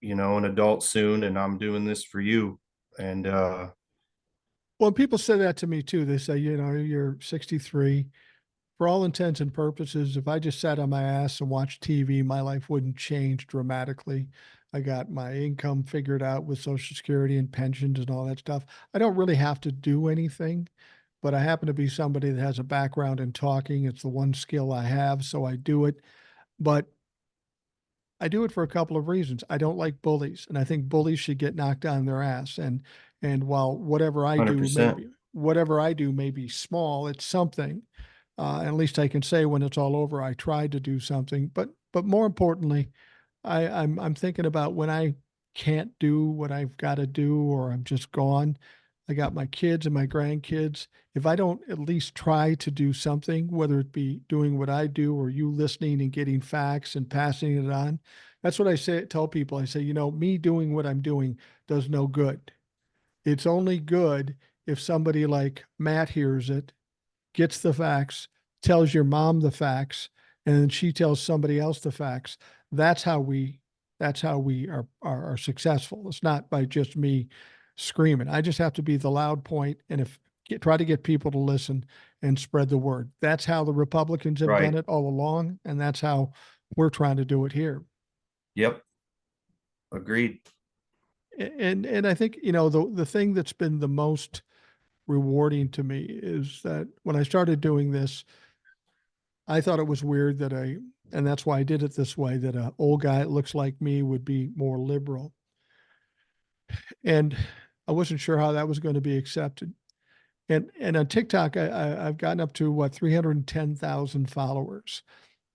S2: an adult soon, and I'm doing this for you." And
S1: Well, people say that to me too. They say, you know, you're 63. For all intents and purposes, if I just sat on my ass and watched TV, my life wouldn't change dramatically. I got my income figured out with Social Security and pensions and all that stuff. I don't really have to do anything, but I happen to be somebody that has a background in talking. It's the one skill I have, so I do it. But I do it for a couple of reasons. I don't like bullies, and I think bullies should get knocked on their ass. And while
S2: 100%.
S1: whatever I do may be small, it's something. At least I can say when it's all over, I tried to do something. But more importantly, I'm thinking about when I can't do what I've got to do, or I'm just gone. I got my kids and my grandkids. If I don't at least try to do something, whether it be doing what I do or you listening and getting facts and passing it on, that's what I say, tell people. I say, me doing what I'm doing does no good. It's only good if somebody like Matt hears it, gets the facts, tells your mom the facts, and then she tells somebody else the facts. That's how we are successful. It's not by just me screaming. I just have to be the loud point and try to get people to listen and spread the word. That's how the Republicans have done
S2: Right.
S1: it all along, and that's how we're trying to do it here.
S2: Yep. Agreed.
S1: And I think, the thing that's been the most rewarding to me is that when I started doing this, I thought it was weird and that's why I did it this way, that a old guy that looks like me would be more liberal. And I wasn't sure how that was going to be accepted. And on TikTok, I've gotten up to 310,000 followers.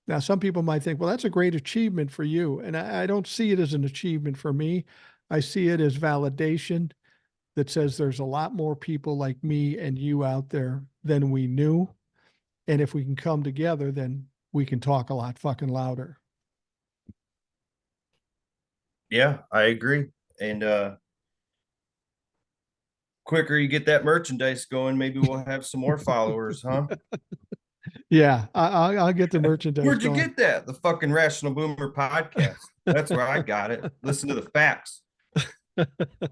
S1: Now, some people might think, well, that's a great achievement for you. And I don't see it as an achievement for me. I see it as validation that says there's a lot more people like me and you out there than we knew. And if we can come together, then we can talk a lot fucking louder.
S2: Yeah, I agree. And quicker you get that merchandise going, maybe we'll have some more followers, huh?
S1: Yeah, I'll get the merchandise
S2: Where'd you
S1: going.
S2: get that? The fucking Rational Boomer podcast. That's where I got it. Listen to the facts.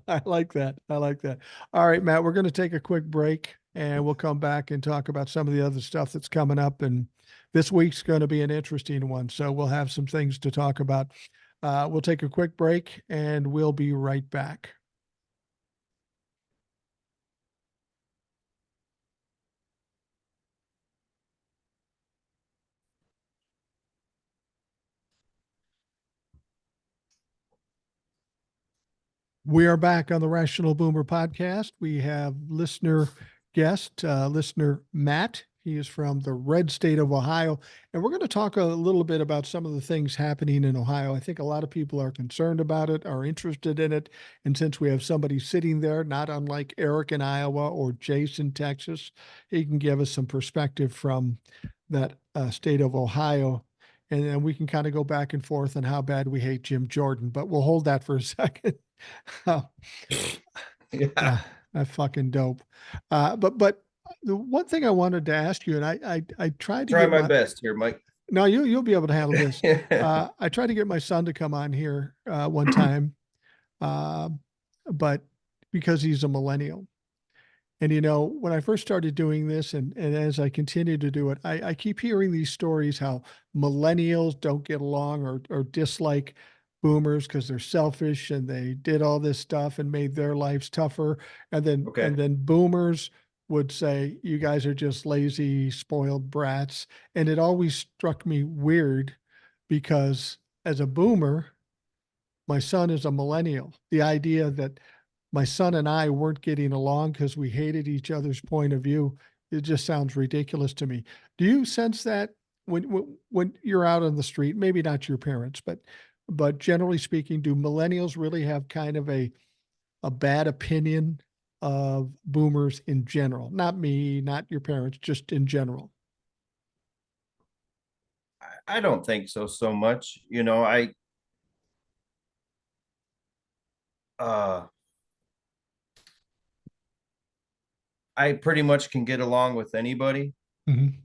S1: I like that. I like that. All right, Matt, we're going to take a quick break and we'll come back and talk about some of the other stuff that's coming up. And this week's going to be an interesting one. So we'll have some things to talk about. We'll take a quick break and we'll be right back. We are back on the Rational Boomer podcast. We have listener listener Matt. He is from the red state of Ohio. And we're going to talk a little bit about some of the things happening in Ohio. I think a lot of people are concerned about it, are interested in it. And since we have somebody sitting there, not unlike Eric in Iowa or Jason, Texas, he can give us some perspective from that state of Ohio. And then we can kind of go back and forth on how bad we hate Jim Jordan, but we'll hold that for a second.
S2: Yeah.
S1: That's fucking dope. But the one thing I wanted to ask you, and I tried to
S2: Try
S1: get
S2: my best here, Mike.
S1: no, you'll be able to handle this. I tried to get my son to come on here one time, uh, but because he's a millennial. And when I first started doing this, and as I continue to do it, I keep hearing these stories how millennials don't get along or dislike boomers because they're selfish and they did all this stuff and made their lives tougher. And then
S2: Okay.
S1: and then boomers would say, you guys are just lazy, spoiled brats. And it always struck me weird because as a boomer, my son is a millennial. The idea that my son and I weren't getting along because we hated each other's point of view, it just sounds ridiculous to me. Do you sense that when you're out on the street, maybe not your parents, but generally speaking, do millennials really have kind of a bad opinion of boomers in general? Not me, not your parents, just in general.
S2: I don't think so much. Uh I pretty much can get along with anybody,
S1: Mhm.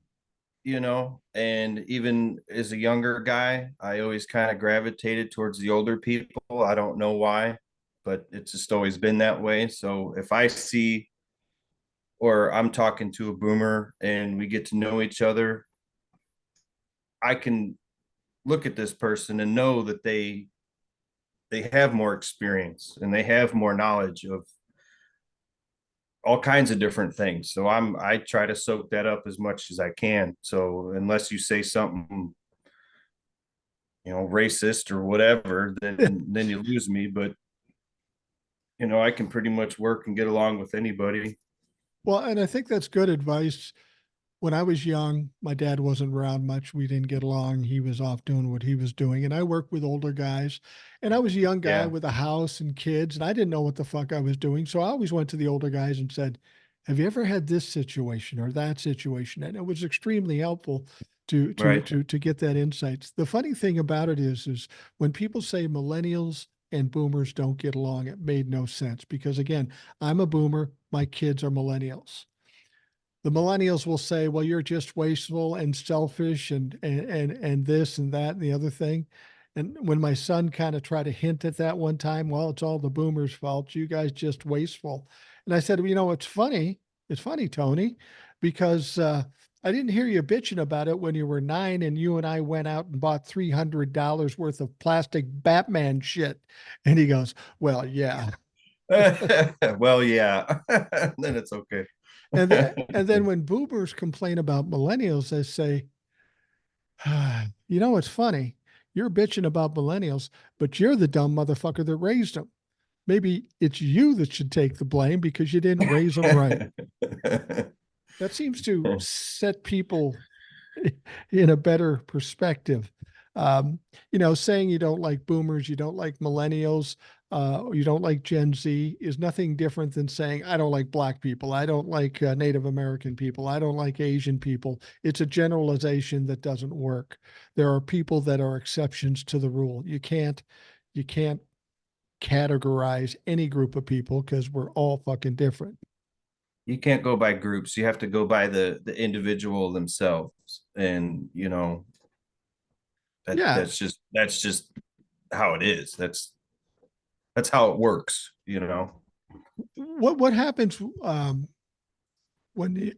S2: and even as a younger guy, I always kind of gravitated towards the older people. I don't know why, but it's just always been that way. So if I see or I'm talking to a boomer and we get to know each other, I can look at this person and know that they have more experience and they have more knowledge of all kinds of different things. So I try to soak that up as much as I can. So unless you say something, racist or whatever, then you lose me. But I can pretty much work and get along with anybody.
S1: Well, and I think that's good advice when I was young, my dad wasn't around much. We didn't get along. He was off doing what he was doing. And I worked with older guys. And I was a young guy
S2: Yeah.
S1: with a house and kids, and I didn't know what the fuck I was doing. So I always went to the older guys and said, have you ever had this situation or that situation? And it was extremely helpful
S2: Right.
S1: to get that insights. The funny thing about it is when people say millennials and boomers don't get along, it made no sense because again, I'm a boomer, my kids are millennials. The millennials will say, well, you're just wasteful and selfish and this and that and the other thing. And when my son kind of tried to hint at that one time, well, it's all the boomers' fault. You guys just wasteful. And I said, well, you know, it's funny. It's funny, Tony, because I didn't hear you bitching about it when you were 9 and you and I went out and bought $300 worth of plastic Batman shit. And he goes, well, yeah.
S2: Well, yeah. Then it's okay.
S1: And then when boomers complain about millennials, they say, you know, it's funny. You're bitching about millennials, but you're the dumb motherfucker that raised them. Maybe it's you that should take the blame because you didn't raise them right. That seems to set people in a better perspective. You know, saying you don't like boomers, you don't like millennials, you don't like Gen Z is nothing different than saying, I don't like black people. I don't like Native American people. I don't like Asian people. It's a generalization that doesn't work. There are people that are exceptions to the rule. You can't categorize any group of people because we're all fucking different.
S2: You can't go by groups. You have to go by the individual themselves. And
S1: Yeah.
S2: that's just how it is. That's how it works.
S1: What happens when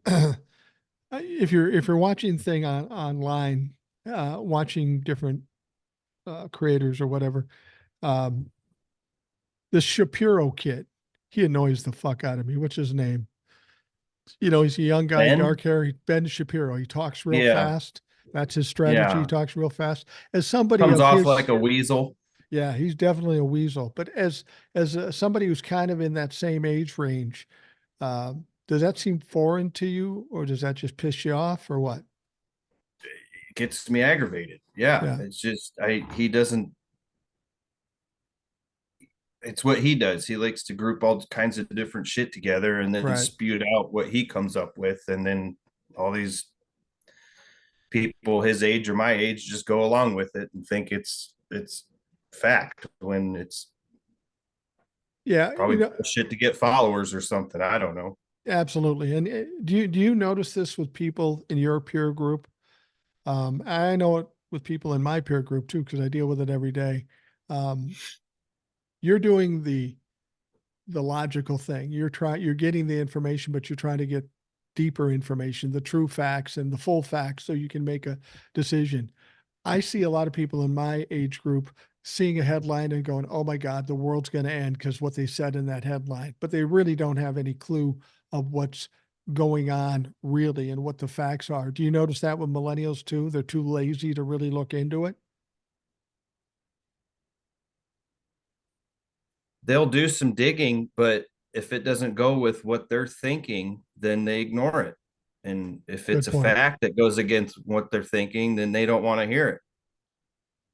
S1: if you're watching thing online, watching different creators or whatever, um, the Shapiro kid, he annoys the fuck out of me. What's his name? You know, he's a young guy,
S2: Ben,
S1: dark hair. Ben Shapiro. He talks real
S2: yeah,
S1: fast. That's his strategy. He
S2: yeah.
S1: talks real fast. As somebody
S2: Comes
S1: of
S2: off like
S1: his,
S2: a weasel.
S1: yeah, he's definitely a weasel. But as somebody who's kind of in that same age range, does that seem foreign to you, or does that just piss you off, or what?
S2: It gets me aggravated. Yeah.
S1: Yeah,
S2: It's just he doesn't it's what he does. He likes to group all kinds of different shit together and then
S1: right.
S2: spewed out what he comes up with. And then all these people his age or my age just go along with it and think it's fact when it's
S1: Yeah, you
S2: probably
S1: know,
S2: shit to get followers or something. I don't know.
S1: absolutely. And do you notice this with people in your peer group? I know it with people in my peer group too because I deal with it every day. Um, you're doing the logical thing. You're getting the information, but you're trying to get deeper information, the true facts and the full facts, so you can make a decision. I see a lot of people in my age group seeing a headline and going, oh my God, the world's going to end because what they said in that headline. But they really don't have any clue of what's going on really and what the facts are. Do you notice that with millennials too? They're too lazy to really look into it.
S2: They'll do some digging, but if it doesn't go with what they're thinking, then they ignore it. And if
S1: Good
S2: it's a
S1: point.
S2: fact that goes against what they're thinking, then they don't want to hear it.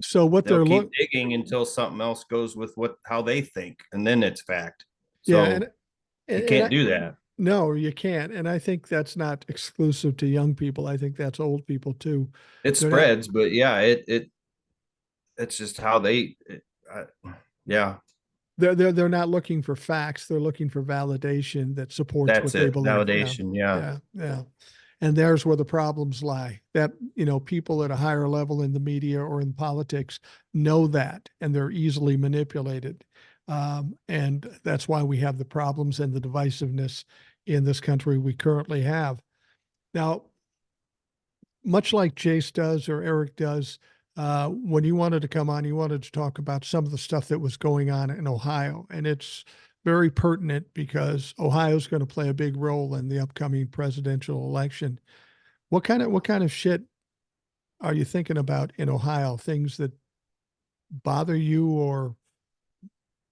S1: So what
S2: They'll
S1: they're
S2: keep
S1: look,
S2: digging until something else goes with what how they think, and then it's fact.
S1: yeah,
S2: So you
S1: and
S2: can't
S1: I,
S2: do that.
S1: no, you can't. And I think that's not exclusive to young people. I think that's old people too.
S2: It
S1: They're not,
S2: spreads, but yeah, it's just how I, yeah,
S1: they're not looking for facts. They're looking for validation that supports
S2: that's
S1: what they
S2: it.
S1: believe. Yeah.
S2: Validation. Yeah,
S1: Yeah. Yeah. And there's where the problems lie. That, you know, people at a higher level in the media or in politics know that, and they're easily manipulated. And that's why we have the problems and the divisiveness in this country we currently have. Now, much like Chase does or Eric does, when you wanted to come on, you wanted to talk about some of the stuff that was going on in Ohio. And it's very pertinent because Ohio is going to play a big role in the upcoming presidential election. What kind of shit are you thinking about in Ohio? Things that bother you or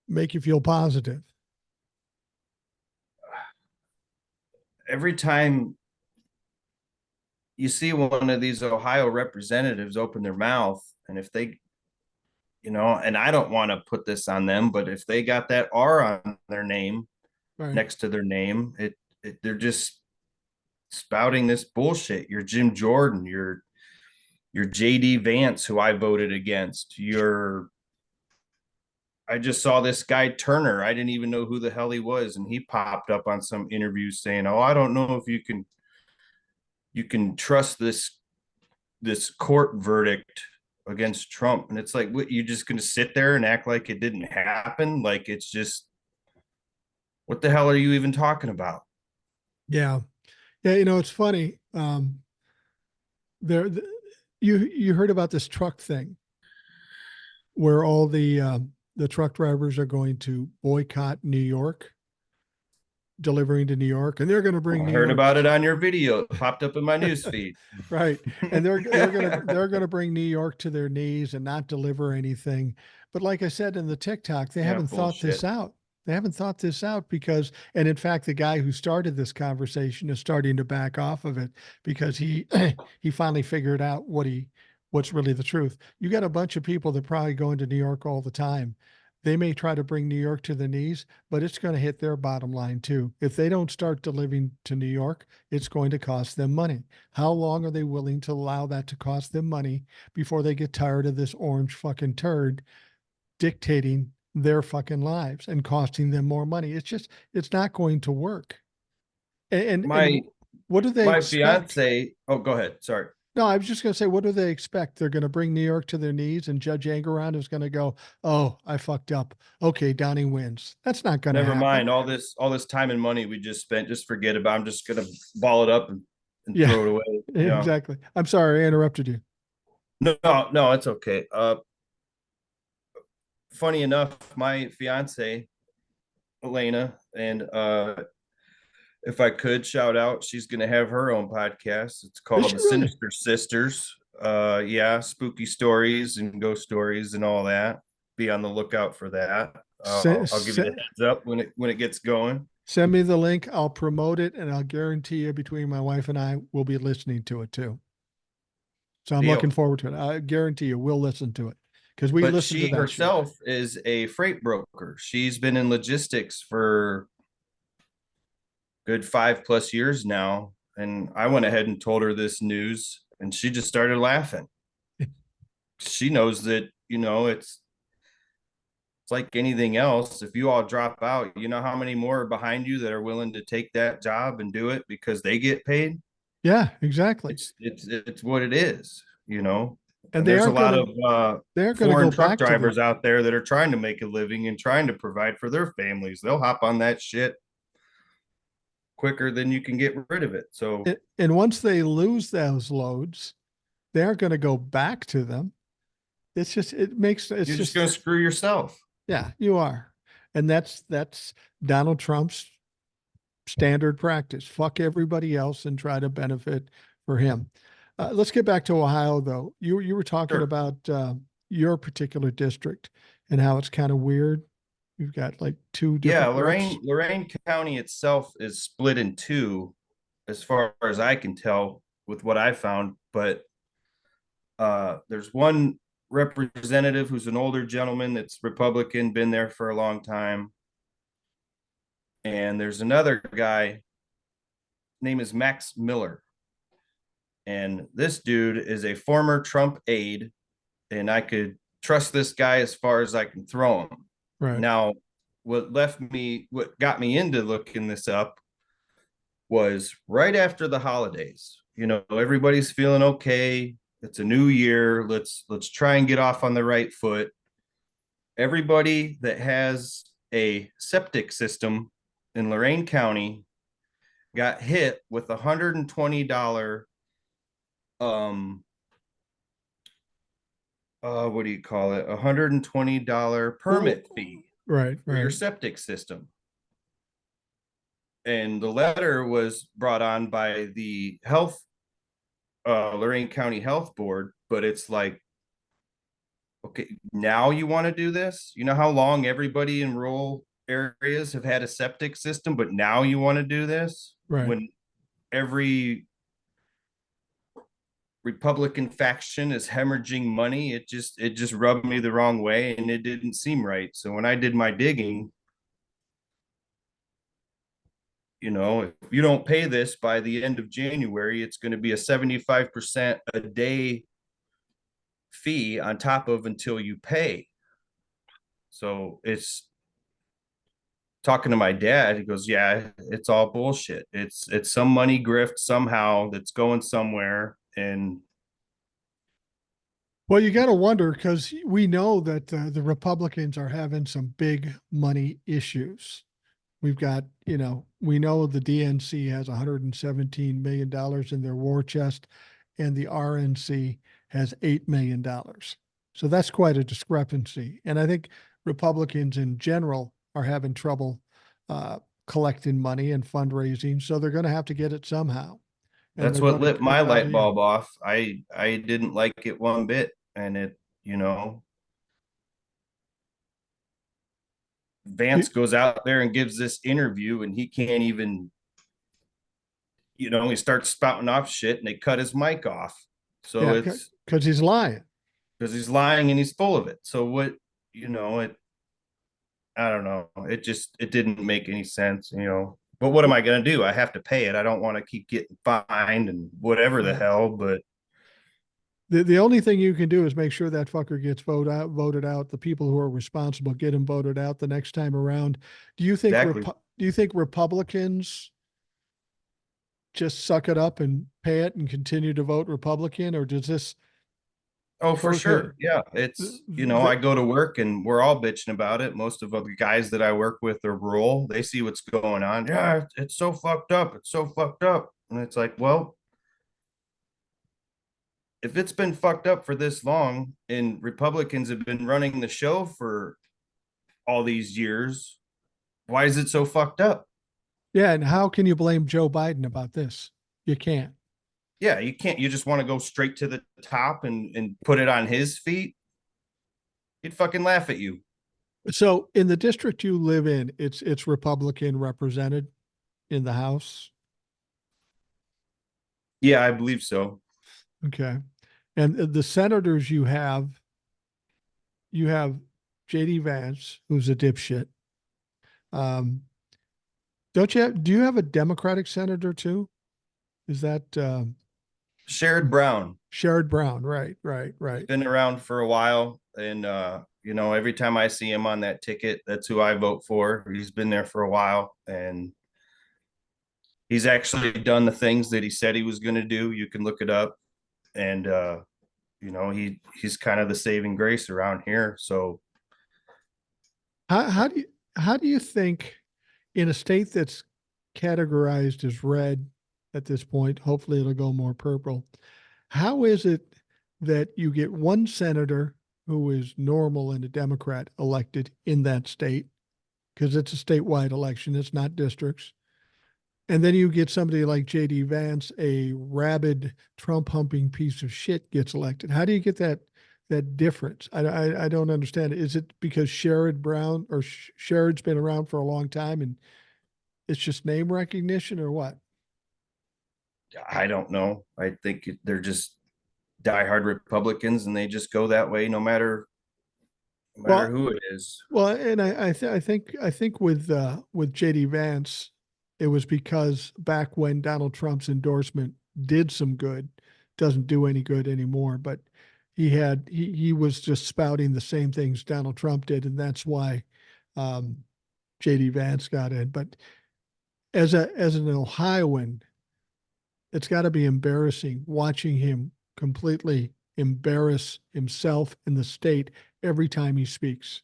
S1: make you feel positive?
S2: every time you see one of these Ohio representatives open their mouth, and if they, and I don't want to put this on them, but if they got that R on their name,
S1: Right.
S2: next to their name, they're just spouting this bullshit. You're Jim Jordan, you're JD Vance, who I voted against. I just saw this guy Turner. I didn't even know who the hell he was, and he popped up on some interview saying, "Oh, I don't know if you can trust this court verdict against Trump." And it's like, what, you just going to sit there and act like it didn't happen? Like, it's just, what the hell are you even talking about?
S1: Yeah. Yeah. It's funny. There, you heard about this truck thing where all the truck drivers are going to boycott New York, delivering to New York, and they're going to bring
S2: I
S1: New
S2: heard
S1: York.
S2: about it on your video. It popped up in my news feed.
S1: Right. And they're gonna bring New York to their knees and not deliver anything. But like I said in the TikTok, they
S2: Yeah,
S1: haven't thought this
S2: bullshit.
S1: out. They haven't thought this out because, and in fact, the guy who started this conversation is starting to back off of it because he he finally figured out what's really the truth. You got a bunch of people that probably go into New York all the time. They may try to bring New York to the knees, but it's going to hit their bottom line too. If they don't start delivering to New York, it's going to cost them money. How long are they willing to allow that to cost them money before they get tired of this orange fucking turd dictating their fucking lives and costing them more money? It's not going to work. And
S2: My
S1: what do they
S2: my
S1: expect?
S2: fiance, oh, go ahead. Sorry.
S1: No, I was just going to say, what do they expect? They're going to bring New York to their knees, and Judge Engoron is going to go, "Oh, I fucked up. Okay, Downey wins." That's not going to
S2: Never
S1: happen.
S2: mind all this time and money we just spent. Just forget about. I'm just gonna ball it up and
S1: Yeah,
S2: throw it away.
S1: exactly. I'm sorry, I interrupted you.
S2: No, no, it's okay. Funny enough, my fiance Elena, and if I could shout out, she's gonna have her own podcast. It's
S1: Is
S2: called
S1: she
S2: The
S1: really?
S2: Sinister Sisters. Yeah, spooky stories and ghost stories and all that. Be on the lookout for that.
S1: Se-
S2: I'll give you the
S1: se-
S2: heads up when it gets going.
S1: Send me the link. I'll promote it, and I'll guarantee you, between my wife and I, we'll be listening to it too. So I'm looking
S2: Deal.
S1: forward to it. I guarantee you, we'll listen to it because we
S2: But
S1: listen to
S2: she
S1: that shit.
S2: herself is a freight broker. She's been in logistics for good 5+ years now. And I went ahead and told her this news, and she just started laughing. She knows that, it's like anything else. If you all drop out, you know how many more are behind you that are willing to take that job and do it because they get paid?
S1: Yeah, exactly.
S2: It's what it is.
S1: And
S2: And there's a lot of
S1: they aren't going to
S2: foreign
S1: go
S2: truck
S1: back to
S2: drivers
S1: them.
S2: out there that are trying to make a living and trying to provide for their families. They'll hop on that shit quicker than you can get rid of it. So
S1: And once they lose those loads, they aren't going to go back to them. It's
S2: you're just going
S1: just,
S2: to screw yourself.
S1: yeah, you are. And that's Donald Trump's standard practice. Fuck everybody else and try to benefit for him. Let's get back to Ohio, though. You were talking
S2: Sure.
S1: about your particular district and how it's kind of weird. You've got like two
S2: Yeah,
S1: different reps.
S2: Lorain County itself is split in two, as far as I can tell, with what I found. But there's one representative who's an older gentleman that's Republican, been there for a long time. And there's another guy, name is Max Miller. And this dude is a former Trump aide, and I could trust this guy as far as I can throw him.
S1: Right.
S2: Now, what got me into looking this up was right after the holidays. Everybody's feeling okay. It's a new year. Let's try and get off on the right foot. Everybody that has a septic system in Lorain County got hit with $120 um what do you call it? $120
S1: Well,
S2: permit fee
S1: right,
S2: for your
S1: right,
S2: septic system. And the letter was brought on by the Lorain County Health Board, but it's like, okay, now you want to do this? You know how long everybody in rural areas have had a septic system, but now you want to do this
S1: right.
S2: when every Republican faction is hemorrhaging money, it just rubbed me the wrong way, and it didn't seem right. So when I did my digging, if you don't pay this by the end of January, it's going to be a 75% a day fee on top of until you pay. So it's talking to my dad. He goes, "Yeah, it's all bullshit. It's some money grift somehow that's going somewhere." And
S1: Well, you got to wonder because we know that the Republicans are having some big money issues. We've got, we know the DNC has $117 million in their war chest, and the RNC has $8 million. So that's quite a discrepancy. And I think Republicans in general are having trouble collecting money and fundraising. So they're going to have to get it somehow. And
S2: that's
S1: they're
S2: what
S1: going to
S2: lit
S1: give
S2: my
S1: it out to
S2: light
S1: you.
S2: bulb off. I didn't like it one bit. And Vance
S1: You-
S2: goes out there and gives this interview, and he can't even, he starts spouting off shit, and they cut his mic off. So
S1: Yeah,
S2: it's
S1: because he's lying.
S2: because he's lying and he's full of it. So what, it, I don't know. It didn't make any sense. But what am I going to do? I have to pay it. I don't want to keep getting fined and whatever the
S1: Yeah.
S2: hell. But
S1: The only thing you can do is make sure that fucker gets voted out. The people who are responsible get him voted out the next time around. Do you think
S2: exactly.
S1: do you think Republicans just suck it up and pay it and continue to vote Republican, or does this
S2: Oh, for
S1: hurt?
S2: sure. Yeah. I
S1: The,
S2: go to work and we're all bitching about it. Most of the guys that I work with are rural. They see what's going on. Yeah, it's so fucked up. It's so fucked up. And it's like, well, if it's been fucked up for this long and Republicans have been running the show for all these years, why is it so fucked up?
S1: yeah, and how can you blame Joe Biden about this? You can't.
S2: Yeah, you can't. You just want to go straight to the top and put it on his feet. He'd fucking laugh at you.
S1: So in the district you live in, it's Republican represented in the House.
S2: Yeah, I believe so.
S1: Okay. And the senators you have JD Vance, who's a dipshit. Um, do you have a Democratic senator too? Is that
S2: Sherrod Brown.
S1: Sherrod Brown? Right, right,
S2: He's
S1: right.
S2: been around for a while, and every time I see him on that ticket, that's who I vote for. He's been there for a while, and he's actually done the things that he said he was going to do. You can look it up, and he's kind of the saving grace around here. So
S1: How do you think in a state that's categorized as red at this point, hopefully it'll go more purple. How is it that you get one senator who is normal and a Democrat elected in that state? Because it's a statewide election, it's not districts. And then you get somebody like JD Vance, a rabid Trump humping piece of shit, gets elected. How do you get that difference? I don't understand it. Is it because Sherrod Brown or Sherrod's been around for a long time and it's just name recognition or what?
S2: I don't know. I think they're just diehard Republicans, and they just go that way no matter
S1: Well,
S2: who it is.
S1: well, and I think with JD Vance, it was because back when Donald Trump's endorsement did some good, doesn't do any good anymore, but he was just spouting the same things Donald Trump did, and that's why um, JD Vance got in. But as an Ohioan, it's got to be embarrassing watching him completely embarrass himself and the state every time he speaks.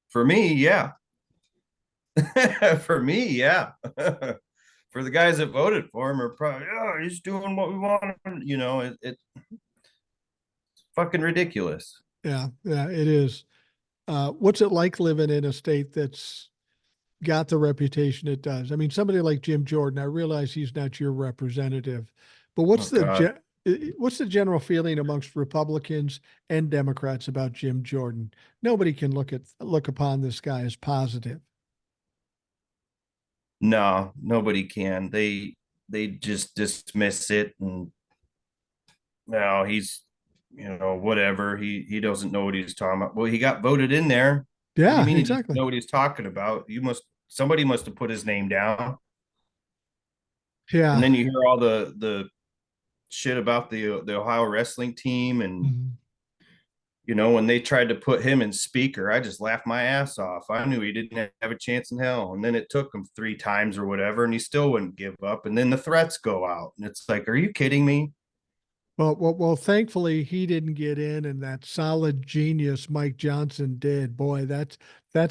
S2: For me, yeah. For me, yeah. For the guys that voted for him are probably, oh, he's doing what we want. It's fucking ridiculous.
S1: Yeah, yeah, it is. What's it like living in a state that's got the reputation it does? I mean, somebody like Jim Jordan, I realize he's not your representative, but
S2: Oh God.
S1: what's the general feeling amongst Republicans and Democrats about Jim Jordan? Nobody can look upon this guy as positive.
S2: No, nobody can. They just dismiss it, and Now he's, whatever. He doesn't know what he's talking about. Well, he got voted in there. What do you
S1: Yeah,
S2: mean he doesn't
S1: exactly.
S2: know what he's talking about? Somebody must have put his name down. And
S1: Yeah.
S2: then you hear all the shit about the Ohio wrestling team, and
S1: Mhm.
S2: when they tried to put him in speaker, I just laughed my ass off. I knew he didn't have a chance in hell. And then it took him 3 times or whatever, and he still wouldn't give up. And then the threats go out, and it's like, are you kidding me?
S1: Well, thankfully he didn't get in, and that solid genius Mike Johnson did. Boy, that's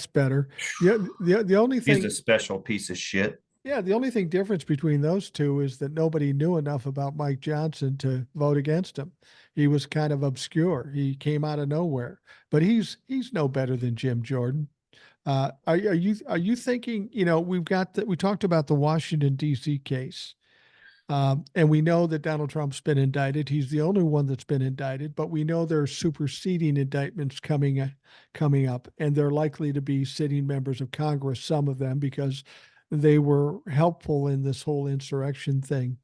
S1: better. The only
S2: He's a
S1: thing,
S2: special piece of shit.
S1: yeah, the only thing difference between those two is that nobody knew enough about Mike Johnson to vote against him. He was kind of obscure. He came out of nowhere, but he's no better than Jim Jordan. Are you thinking? We talked about the Washington D.C. case. And we know that Donald Trump's been indicted. He's the only one that's been indicted, but we know there are superseding indictments coming up, and they're likely to be sitting members of Congress, some of them, because they were helpful in this whole insurrection thing.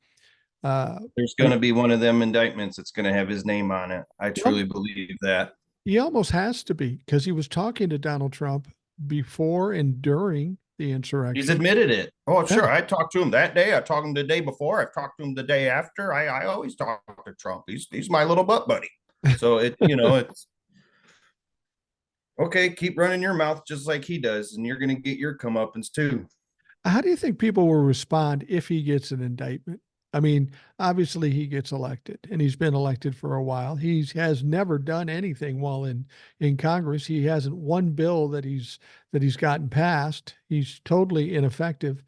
S1: Uh,
S2: There's
S1: I
S2: going to be one of them indictments that's going to have his name on it. I
S1: he,
S2: truly believe that.
S1: he almost has to be because he was talking to Donald Trump before and during the
S2: He's
S1: insurrection.
S2: admitted it. Oh,
S1: Yeah.
S2: sure. I talked to him that day. I talked to him the day before. I've talked to him the day after. I always talk to Trump. He's my little butt buddy. So it's okay. Keep running your mouth just like he does, and you're gonna get your comeuppance too.
S1: How do you think people will respond if he gets an indictment? I mean, obviously he gets elected and he's been elected for a while. He has never done anything while in Congress. He hasn't one bill that he's gotten passed. He's totally ineffective.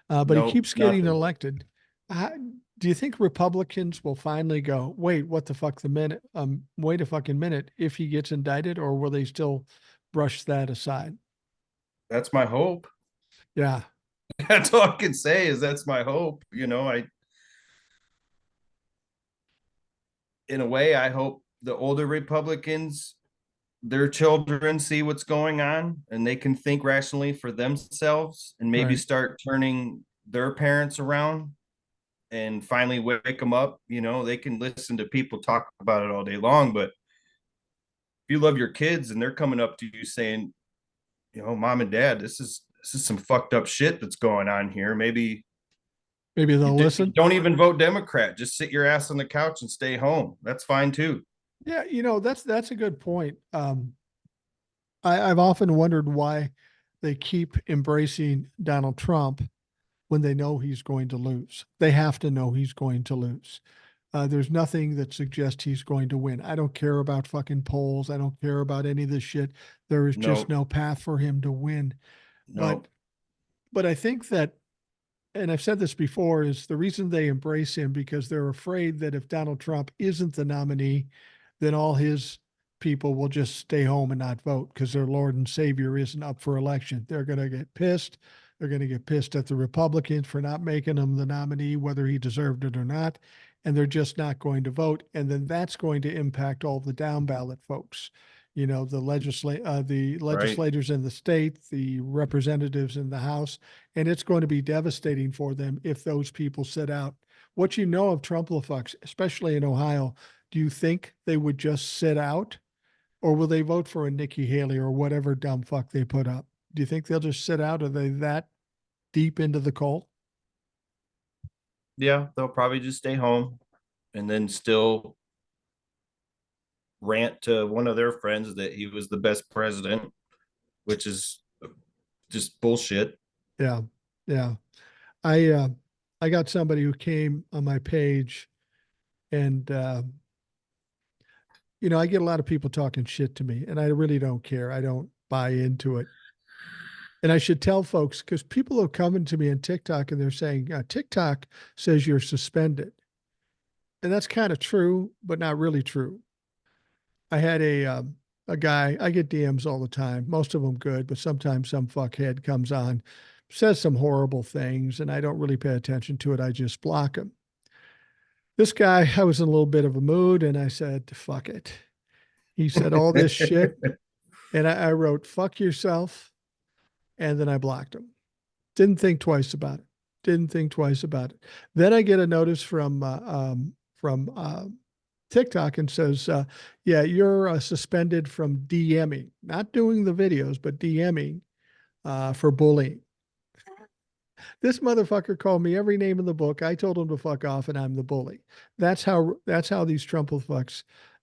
S1: But he
S2: Nope,
S1: keeps getting
S2: nothing.
S1: elected. How, do you think Republicans will finally go, wait, what the fuck the minute wait a fucking minute if he gets indicted, or will they still brush that aside?
S2: That's my hope.
S1: Yeah,
S2: That's all I can say is that's my hope. In a way, I hope the older Republicans, their children see what's going on and they can think rationally for themselves and maybe
S1: right.
S2: start turning their parents around and finally wake them up. They can listen to people talk about it all day long, but if you love your kids and they're coming up to you saying, mom and dad, this is some fucked up shit that's going on here. Maybe
S1: Maybe
S2: you
S1: they'll listen.
S2: don't even vote Democrat. Just sit your ass on the couch and stay home. That's fine too.
S1: Yeah, that's a good point. I've often wondered why they keep embracing Donald Trump when they know he's going to lose. They have to know he's going to lose. There's nothing that suggests he's going to win. I don't care about fucking polls. I don't care about any of this shit. There is just
S2: No,
S1: no path for him to win. But
S2: no,
S1: but I think that, and I've said this before, is the reason they embrace him because they're afraid that if Donald Trump isn't the nominee, then all his people will just stay home and not vote because their Lord and Savior isn't up for election. They're going to get pissed. They're going to get pissed at the Republicans for not making him the nominee, whether he deserved it or not. And they're just not going to vote. And then that's going to impact all the down ballot folks. The
S2: right.
S1: legislators in the state, the representatives in the House, and it's going to be devastating for them if those people sit out. What you know of Trump-la-fucks, especially in Ohio, do you think they would just sit out, or will they vote for a Nikki Haley or whatever dumb fuck they put up? Do you think they'll just sit out? Are they that deep into the cold?
S2: Yeah, they'll probably just stay home and then still rant to one of their friends that he was the best president, which is just bullshit.
S1: Yeah, yeah. I got somebody who came on my page, and I get a lot of people talking shit to me, and I really don't care. I don't buy into it. And I should tell folks because people are coming to me on TikTok and they're saying TikTok says you're suspended, and that's kind of true, but not really true. I had a guy. I get DMs all the time, most of them good, but sometimes some fuckhead comes on, says some horrible things, and I don't really pay attention to it. I just block him. This guy, I was in a little bit of a mood, and I said, "Fuck it." He said all this shit, and I wrote "fuck yourself," and then I blocked him. Didn't think twice about it. Didn't think twice about it. Then I get a notice from TikTok and says, yeah, you're suspended from DMing, not doing the videos, but DMing for bullying. This motherfucker called me every name in the book. I told him to fuck off, and I'm the bully. That's how these Trumple fucks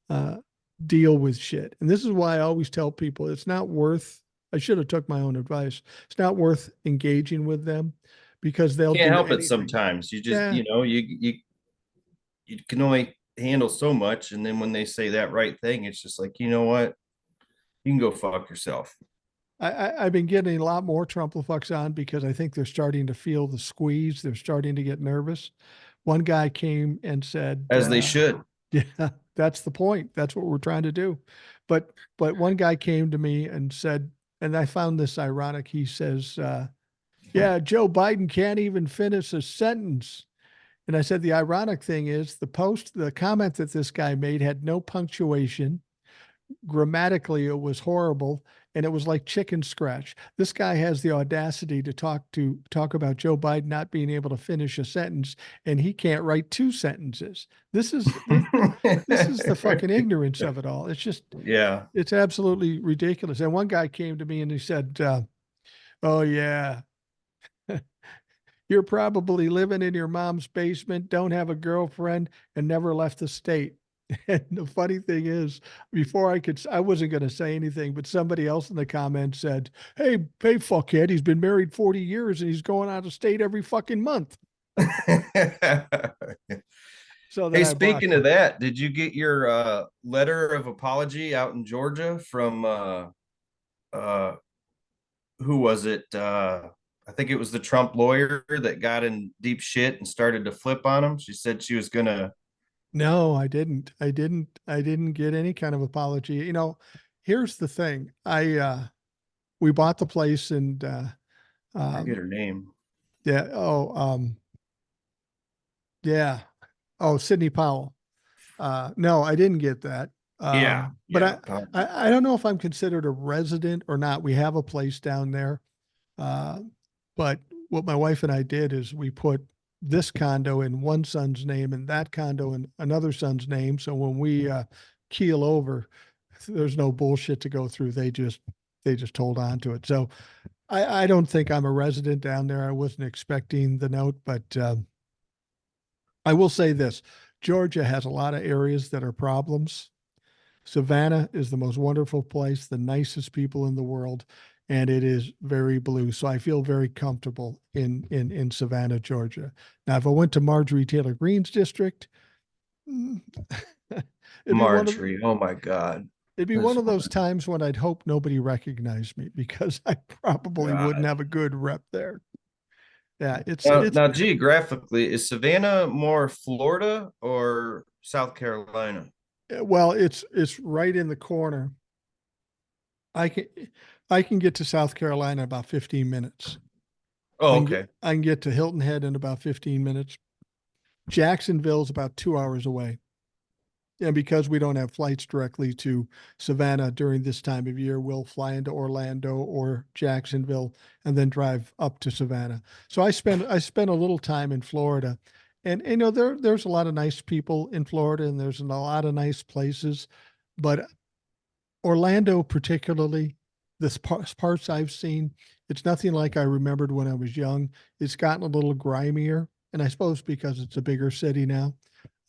S1: uh, deal with shit. And this is why I always tell people it's not worth. I should have took my own advice. It's not worth engaging with them because they'll
S2: Can't
S1: do
S2: help it
S1: anything.
S2: sometimes. You just,
S1: Yeah,
S2: you can only handle so much. And then when they say that right thing, it's just like, you know what? You can go fuck yourself.
S1: I've been getting a lot more Trumple fucks on because I think they're starting to feel the squeeze. They're starting to get nervous. One guy came and said,
S2: As they should.
S1: yeah, that's the point. That's what we're trying to do. But one guy came to me and said, and I found this ironic. He says, yeah, Joe Biden can't even finish a sentence. And I said, the ironic thing is the comment that this guy made had no punctuation. Grammatically, it was horrible. And it was like chicken scratch. This guy has the audacity to talk about Joe Biden not being able to finish a sentence, and he can't write two sentences. This is the fucking ignorance of it all. It's just
S2: Yeah.
S1: it's absolutely ridiculous. And one guy came to me and he said, "Oh yeah, you're probably living in your mom's basement, don't have a girlfriend, and never left the state." And the funny thing is, I wasn't going to say anything, but somebody else in the comments said, hey, fuckhead, he's been married 40 years and he's going out of state every fucking month. So then
S2: Hey,
S1: I blocked
S2: speaking
S1: him.
S2: of that, did you get your letter of apology out in Georgia from uh who was it? I think it was the Trump lawyer that got in deep shit and started to flip on him. She said she was gonna.
S1: No, I didn't. I didn't get any kind of apology. Here's the thing. We bought the place and,
S2: I forget
S1: um,
S2: her name.
S1: yeah. Yeah. Oh, Sidney Powell. No, I didn't get that.
S2: Yeah,
S1: But
S2: yeah.
S1: I don't know if I'm considered a resident or not. We have a place down there. Uh, but what my wife and I did is we put this condo in one son's name and that condo in another son's name. So when we keel over, there's no bullshit to go through. They just hold on to it. So I don't think I'm a resident down there. I wasn't expecting the note, but I will say this: Georgia has a lot of areas that are problems. Savannah is the most wonderful place, the nicest people in the world, and it is very blue. So I feel very comfortable in Savannah, Georgia. Now, if I went to Marjorie Taylor Greene's district, mm, it'd be one of
S2: Marjorie. Oh my God.
S1: it'd be one
S2: That's
S1: of those times when I'd hope nobody recognized me because I probably wouldn't
S2: God.
S1: have a good rep there. Yeah, it's
S2: Now,
S1: it's
S2: now, geographically, is Savannah more Florida or South Carolina?
S1: well, it's right in the corner. I can I can get to South Carolina in about 15 minutes.
S2: Oh, okay.
S1: I can get to Hilton Head in about 15 minutes. Jacksonville's about 2 hours away. And because we don't have flights directly to Savannah during this time of year, we'll fly into Orlando or Jacksonville and then drive up to Savannah. So I spent a little time in Florida. And there's a lot of nice people in Florida and there's a lot of nice places, but Orlando particularly, parts I've seen, it's nothing like I remembered when I was young. It's gotten a little grimier, and I suppose because it's a bigger city now.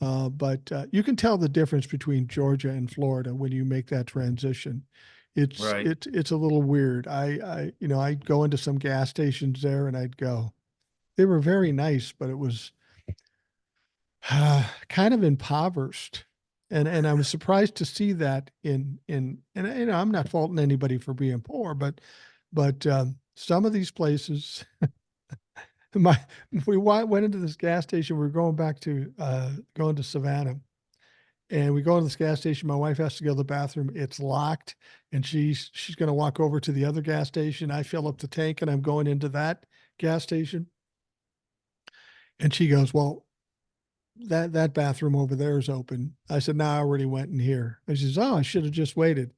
S1: But you can tell the difference between Georgia and Florida when you make that transition. It's
S2: Right.
S1: it's a little weird. I'd go into some gas stations there, and I'd go. They were very nice, but it was kind of impoverished. And I was surprised to see that and I'm not faulting anybody for being poor, but some of these places, my we went into this gas station. We were going to Savannah, and we go into this gas station. My wife has to go to the bathroom. It's locked, and she's going to walk over to the other gas station. I fill up the tank, and I'm going into that gas station, and she goes, "Well, that bathroom over there is open." I said, "No, I already went in here." And she says, "Oh, I should have just waited."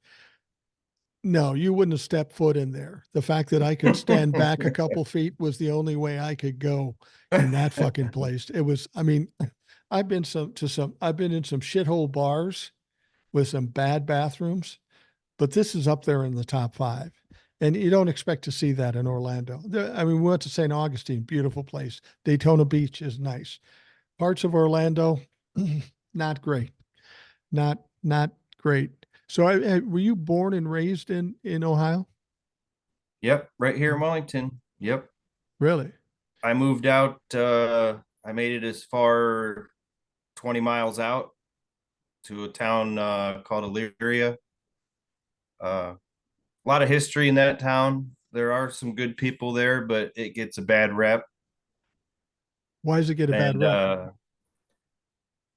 S1: No, you wouldn't have stepped foot in there. The fact that I could stand back a couple feet was the only way I could go in that fucking place. It was, I mean, I've been in some shithole bars with some bad bathrooms, but this is up there in the top five. And you don't expect to see that in Orlando. I mean, we went to St. Augustine, beautiful place. Daytona Beach is nice. Parts of Orlando, not great. Not great. So, were you born and raised in Ohio?
S2: Yep, right here in Wellington. Yep.
S1: Really?
S2: I moved out. I made it as far 20 miles out to a town called Elyria. A lot of history in that town. There are some good people there, but it gets a bad rep
S1: Why does it get a bad
S2: and
S1: rep?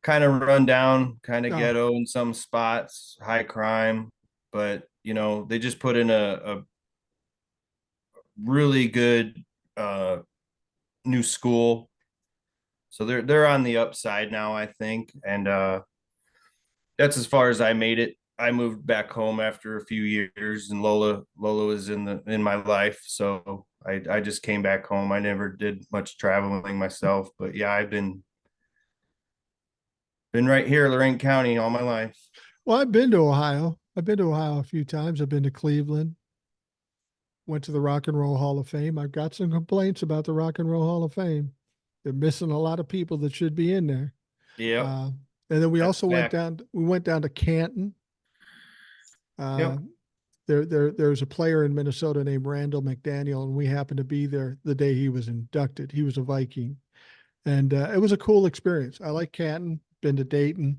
S2: kind of run down, kind of
S1: Oh,
S2: ghetto in some spots, high crime. But they just put in a really good uh, new school, so they're on the upside now, I think. And that's as far as I made it. I moved back home after a few years, and Lola was in my life, so I just came back home. I never did much traveling myself, but yeah, I've been right here, Lorraine County, all my life.
S1: well, I've been to Ohio. I've been to Ohio a few times. I've been to Cleveland. Went to the Rock and Roll Hall of Fame. I've got some complaints about the Rock and Roll Hall of Fame. They're missing a lot of people that should be in there.
S2: Yep,
S1: Uh, and then we
S2: that's
S1: also went
S2: fact.
S1: down. We went down to Canton. Uh,
S2: Yep.
S1: there's a player in Minnesota named Randall McDaniel, and we happened to be there the day he was inducted. He was a Viking, and it was a cool experience. I like Canton. Been to Dayton.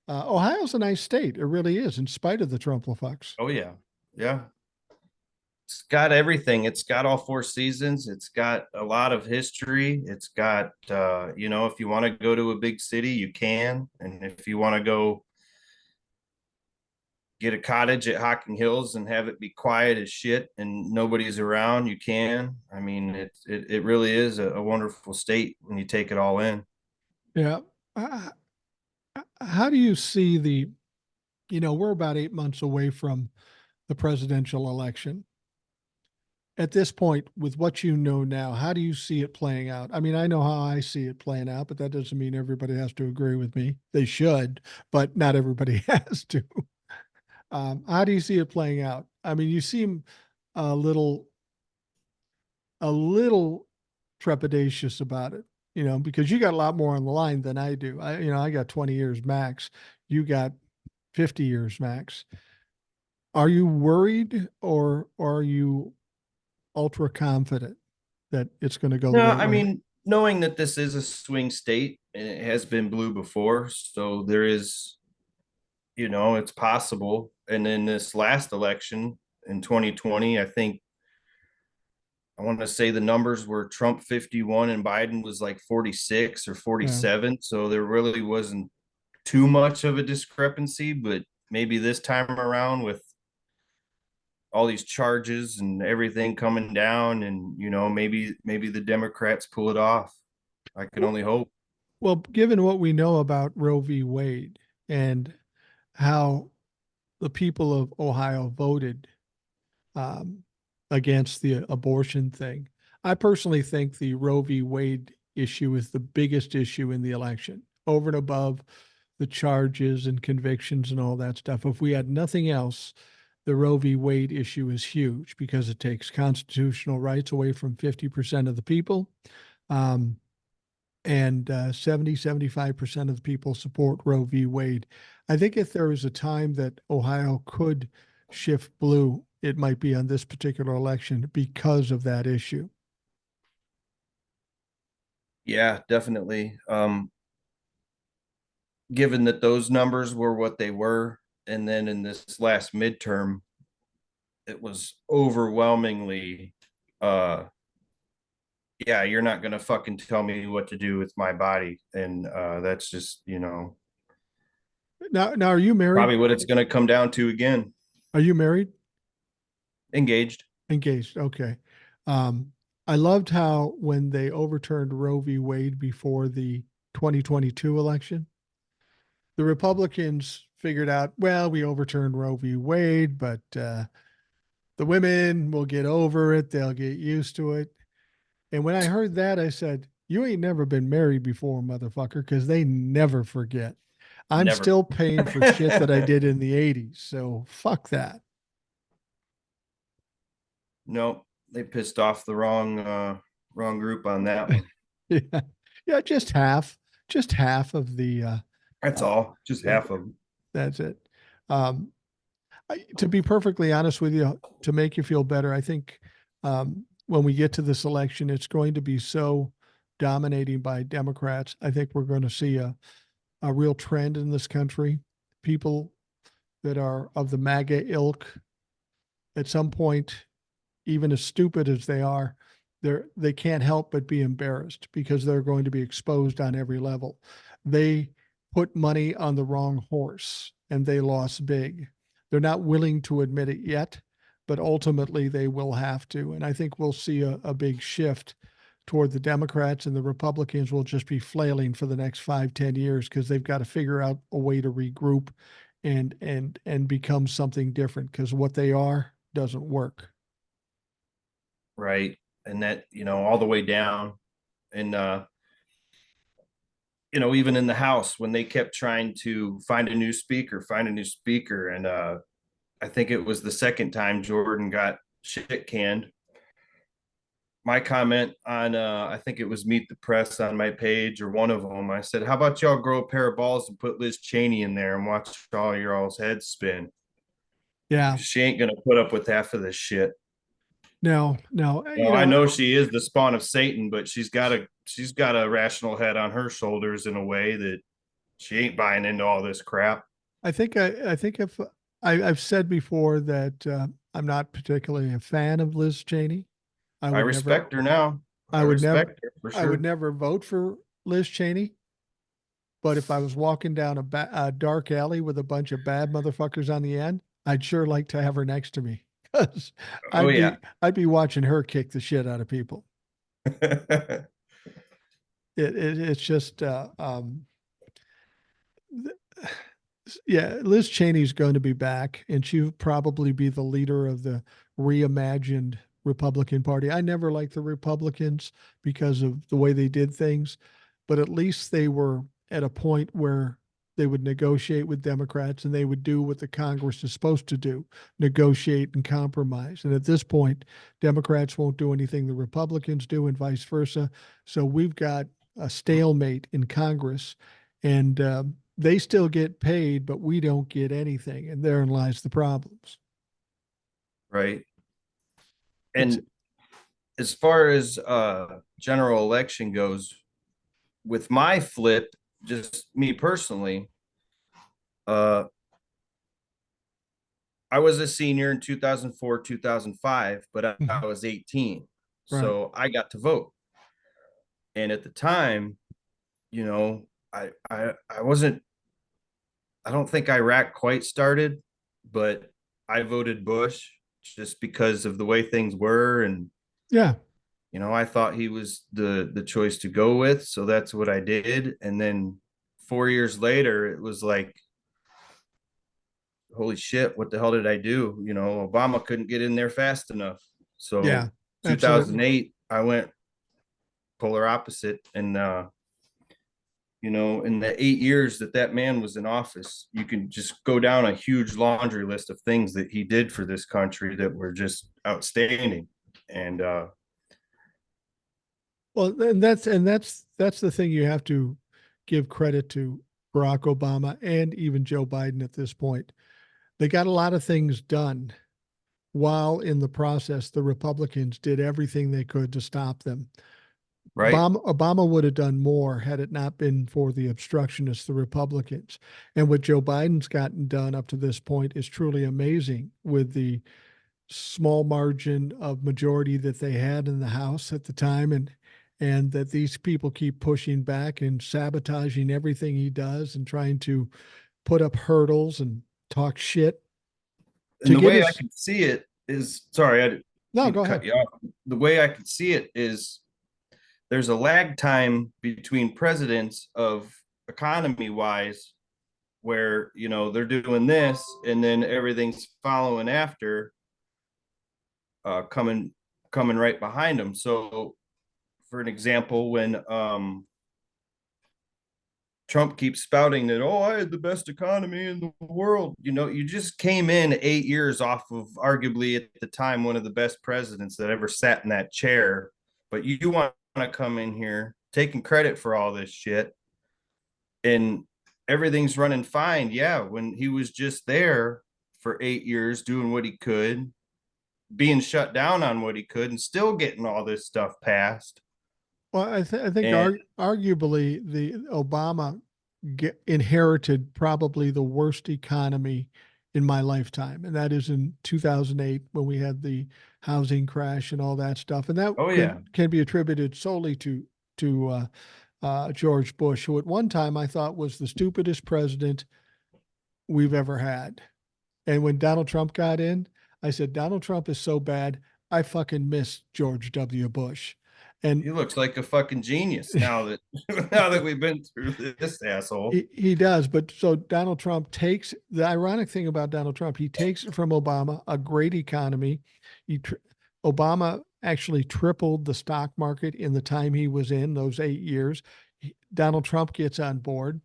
S1: Ohio's a nice state. It really is, in spite of the Trumplefucks.
S2: Oh yeah, yeah. It's got everything. It's got all four seasons. It's got a lot of history. It's got if you want to go to a big city, you can, and if you want to go get a cottage at Hocking Hills and have it be quiet as shit and nobody's around, you can. I mean, it really is a wonderful state when you take it all in.
S1: Yeah. Uh, how do you see the? We're about 8 months away from the presidential election. At this point, with what you know now, how do you see it playing out? I mean, I know how I see it playing out, but that doesn't mean everybody has to agree with me. They should, but not everybody has to. How do you see it playing out? I mean, you seem a little, a little trepidatious about it, because you got a lot more on the line than I do. I got 20 years max. You got 50 years max. Are you worried or are you ultra confident that it's going to go the
S2: No,
S1: right
S2: I
S1: way?
S2: mean, knowing that this is a swing state and it has been blue before, so there is, it's possible. And in this last election in 2020, I want to say the numbers were Trump 51 and Biden was like 46 or
S1: Yeah.
S2: 47. So there really wasn't too much of a discrepancy, but maybe this time around with all these charges and everything coming down and maybe the Democrats pull it off. I can only hope.
S1: Well, given what we know about Roe v. Wade and how the people of Ohio voted um, against the abortion thing, I personally think the Roe v. Wade issue is the biggest issue in the election, over and above the charges and convictions and all that stuff. If we had nothing else, the Roe v. Wade issue is huge because it takes constitutional rights away from 50% of the people. Um, and 75% of the people support Roe v. Wade. I think if there was a time that Ohio could shift blue, it might be on this particular election because of that issue.
S2: Yeah, definitely. Given that those numbers were what they were, and then in this last midterm, it was overwhelmingly yeah, you're not gonna fucking tell me what to do with my body. And that's just,
S1: Now, are you married?
S2: probably what it's gonna come down to again.
S1: Are you married?
S2: Engaged.
S1: Engaged. Okay. Um, I loved how when they overturned Roe v. Wade before the 2022 election, the Republicans figured out, well, we overturned Roe v. Wade, but the women will get over it. They'll get used to it. And when I heard that, I said, You ain't never been married before, motherfucker, because they never forget. I'm
S2: Never.
S1: still paying for shit that I did in the 80s. So fuck that.
S2: No, they pissed off the wrong group on that one.
S1: Yeah. Yeah, just half of the
S2: That's
S1: uh
S2: all. Just
S1: that,
S2: half of them.
S1: that's it. Um to be perfectly honest with you, to make you feel better, I think when we get to this election, it's going to be so dominating by Democrats. I think we're going to see a real trend in this country. People that are of the MAGA ilk, at some point, even as stupid as they are, they can't help but be embarrassed because they're going to be exposed on every level. They put money on the wrong horse and they lost big. They're not willing to admit it yet, but ultimately they will have to. And I think we'll see a big shift toward the Democrats, and the Republicans will just be flailing for the next 5, 10 years because they've got to figure out a way to regroup and become something different, because what they are doesn't work.
S2: Right. And that, all the way down. And even in the House, when they kept trying to find a new speaker, and I think it was the second time Jordan got shit canned. My comment on I think it was Meet the Press on my page, or one of them, I said, how about y'all grow a pair of balls and put Liz Cheney in there and watch all your all's heads spin?
S1: Yeah.
S2: She ain't gonna put up with half of this shit.
S1: No, no.
S2: I know she is the spawn of Satan, but she's got a rational head on her shoulders in a way that she ain't buying into all this crap.
S1: I think if I've said before that I'm not particularly a fan of Liz Cheney. I
S2: I
S1: would never,
S2: respect her now. I
S1: I would never,
S2: respect her for
S1: I would
S2: sure.
S1: never vote for Liz Cheney. But if I was walking down a dark alley with a bunch of bad motherfuckers on the end, I'd sure like to have her next to me because
S2: Oh yeah.
S1: I'd be watching her kick the shit out of people. It's just yeah, Liz Cheney's going to be back, and she'll probably be the leader of the reimagined Republican Party. I never liked the Republicans because of the way they did things, but at least they were at a point where they would negotiate with Democrats and they would do what the Congress is supposed to do, negotiate and compromise. And at this point, Democrats won't do anything the Republicans do, and vice versa. So we've got a stalemate in Congress, and they still get paid, but we don't get anything. And therein lies the problems.
S2: Right.
S1: It's
S2: And as far as general election goes, with my flip, just me personally, uh I was a senior in 2004, 2005, but I was 18.
S1: right.
S2: So I got to vote. And at the time, you know, I wasn't, I don't think Iraq quite started, but I voted Bush just because of the way things were. And,
S1: Yeah.
S2: I thought he was the choice to go with. So that's what I did. And then 4 years later, it was like, holy shit, what the hell did I do? Obama couldn't get in there fast enough.
S1: Yeah.
S2: So
S1: Absolutely.
S2: 2008, I went polar opposite. And, in the 8 years that man was in office, you can just go down a huge laundry list of things that he did for this country that were just outstanding. And
S1: Well, and that's the thing you have to give credit to Barack Obama and even Joe Biden at this point. They got a lot of things done while in the process the Republicans did everything they could to stop them.
S2: right,
S1: Obama would have done more had it not been for the obstructionists, the Republicans. And what Joe Biden's gotten done up to this point is truly amazing, with the small margin of majority that they had in the House at the time, and that these people keep pushing back and sabotaging everything he does and trying to put up hurdles and talk shit
S2: and
S1: to
S2: the
S1: get
S2: way I
S1: his.
S2: could see it is, sorry, I didn't
S1: No,
S2: mean to
S1: go
S2: cut
S1: ahead.
S2: you off. The way I could see it is there's a lag time between presidents of economy wise, where they're doing this and then everything's following after, coming right behind them. So for an example, when Trump keeps spouting that, oh, I had the best economy in the world. You just came in 8 years off of arguably at the time one of the best presidents that ever sat in that chair. But you want to come in here taking credit for all this shit and everything's running fine. Yeah, when he was just there for 8 years doing what he could, being shut down on what he could, and still getting all this stuff passed.
S1: Well, I think
S2: And
S1: arguably the Obama inherited probably the worst economy in my lifetime, and that is in 2008 when we had the housing crash and all that stuff, and that
S2: oh yeah,
S1: can be attributed solely to George Bush, who at one time I thought was the stupidest president we've ever had. And when Donald Trump got in, I said, Donald Trump is so bad, I fucking miss George W. Bush. And
S2: he looks like a fucking genius now that now that we've been through this asshole.
S1: he does. But so Donald Trump takes the ironic thing about Donald Trump, he takes from Obama a great economy. Obama actually tripled the stock market in the time he was in those 8 years. Donald Trump gets on board.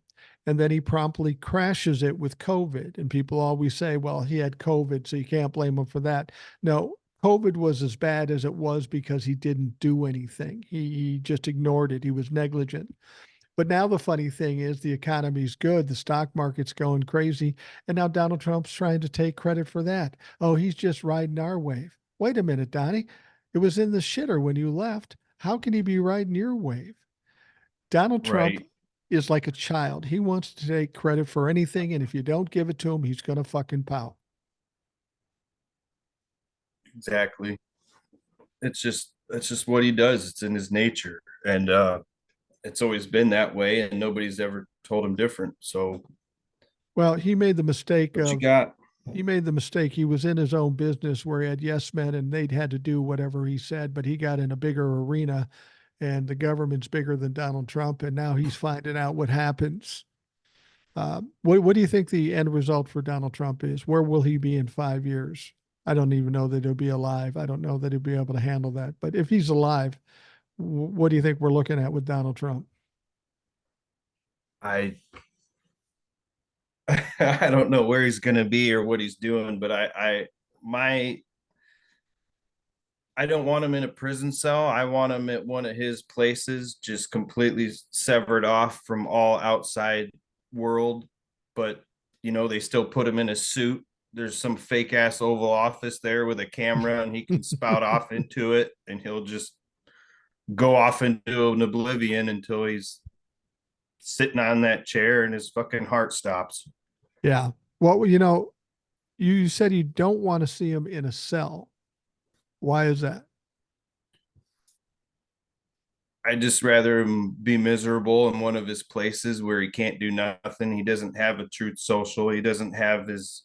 S1: And then he promptly crashes it with COVID. And people always say, well, he had COVID, so you can't blame him for that. No, COVID was as bad as it was because he didn't do anything. He just ignored it. He was negligent. But now the funny thing is the economy's good. The stock market's going crazy. And now Donald Trump's trying to take credit for that. Oh, he's just riding our wave. Wait a minute, Donnie. It was in the shitter when you left. How can he be riding your wave? Donald Trump
S2: Right.
S1: is like a child. He wants to take credit for anything, and if you don't give it to him, he's gonna fucking pout.
S2: Exactly. It's just what he does. It's in his nature. And it's always been that way and nobody's ever told him different. So
S1: Well, he made the mistake
S2: what you
S1: of
S2: got?
S1: he made the mistake. He was in his own business where he had yes men and they'd had to do whatever he said, but he got in a bigger arena and the government's bigger than Donald Trump, and now he's finding out what happens. What do you think the end result for Donald Trump is? Where will he be in 5 years? I don't even know that he'll be alive. I don't know that he'll be able to handle that. But if he's alive, what do you think we're looking at with Donald Trump?
S2: I I don't know where he's gonna be or what he's doing, but my I don't want him in a prison cell. I want him at one of his places, just completely severed off from all outside world. But they still put him in a suit. There's some fake ass Oval Office there with a camera, and he can spout off into it, and he'll just go off into an oblivion until he's sitting on that chair and his fucking heart stops.
S1: Yeah. Well, you said you don't want to see him in a cell. Why is that?
S2: I just rather him be miserable in one of his places where he can't do nothing. He doesn't have a Truth Social. He doesn't have his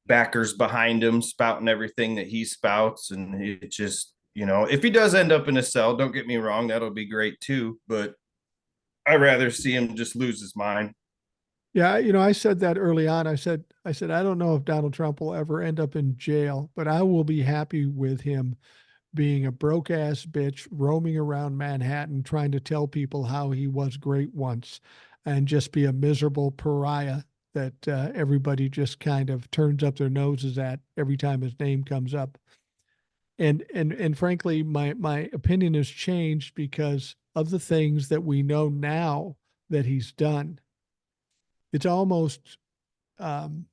S2: backers behind him spouting everything that he spouts. And it just, if he does end up in a cell, don't get me wrong, that'll be great too. But I'd rather see him just lose his mind.
S1: Yeah, I said that early on. I said, I don't know if Donald Trump will ever end up in jail, but I will be happy with him being a broke ass bitch roaming around Manhattan trying to tell people how he was great once and just be a miserable pariah that everybody just kind of turns up their noses at every time his name comes up. And frankly, my opinion has changed because of the things that we know now that he's done. It's almost um,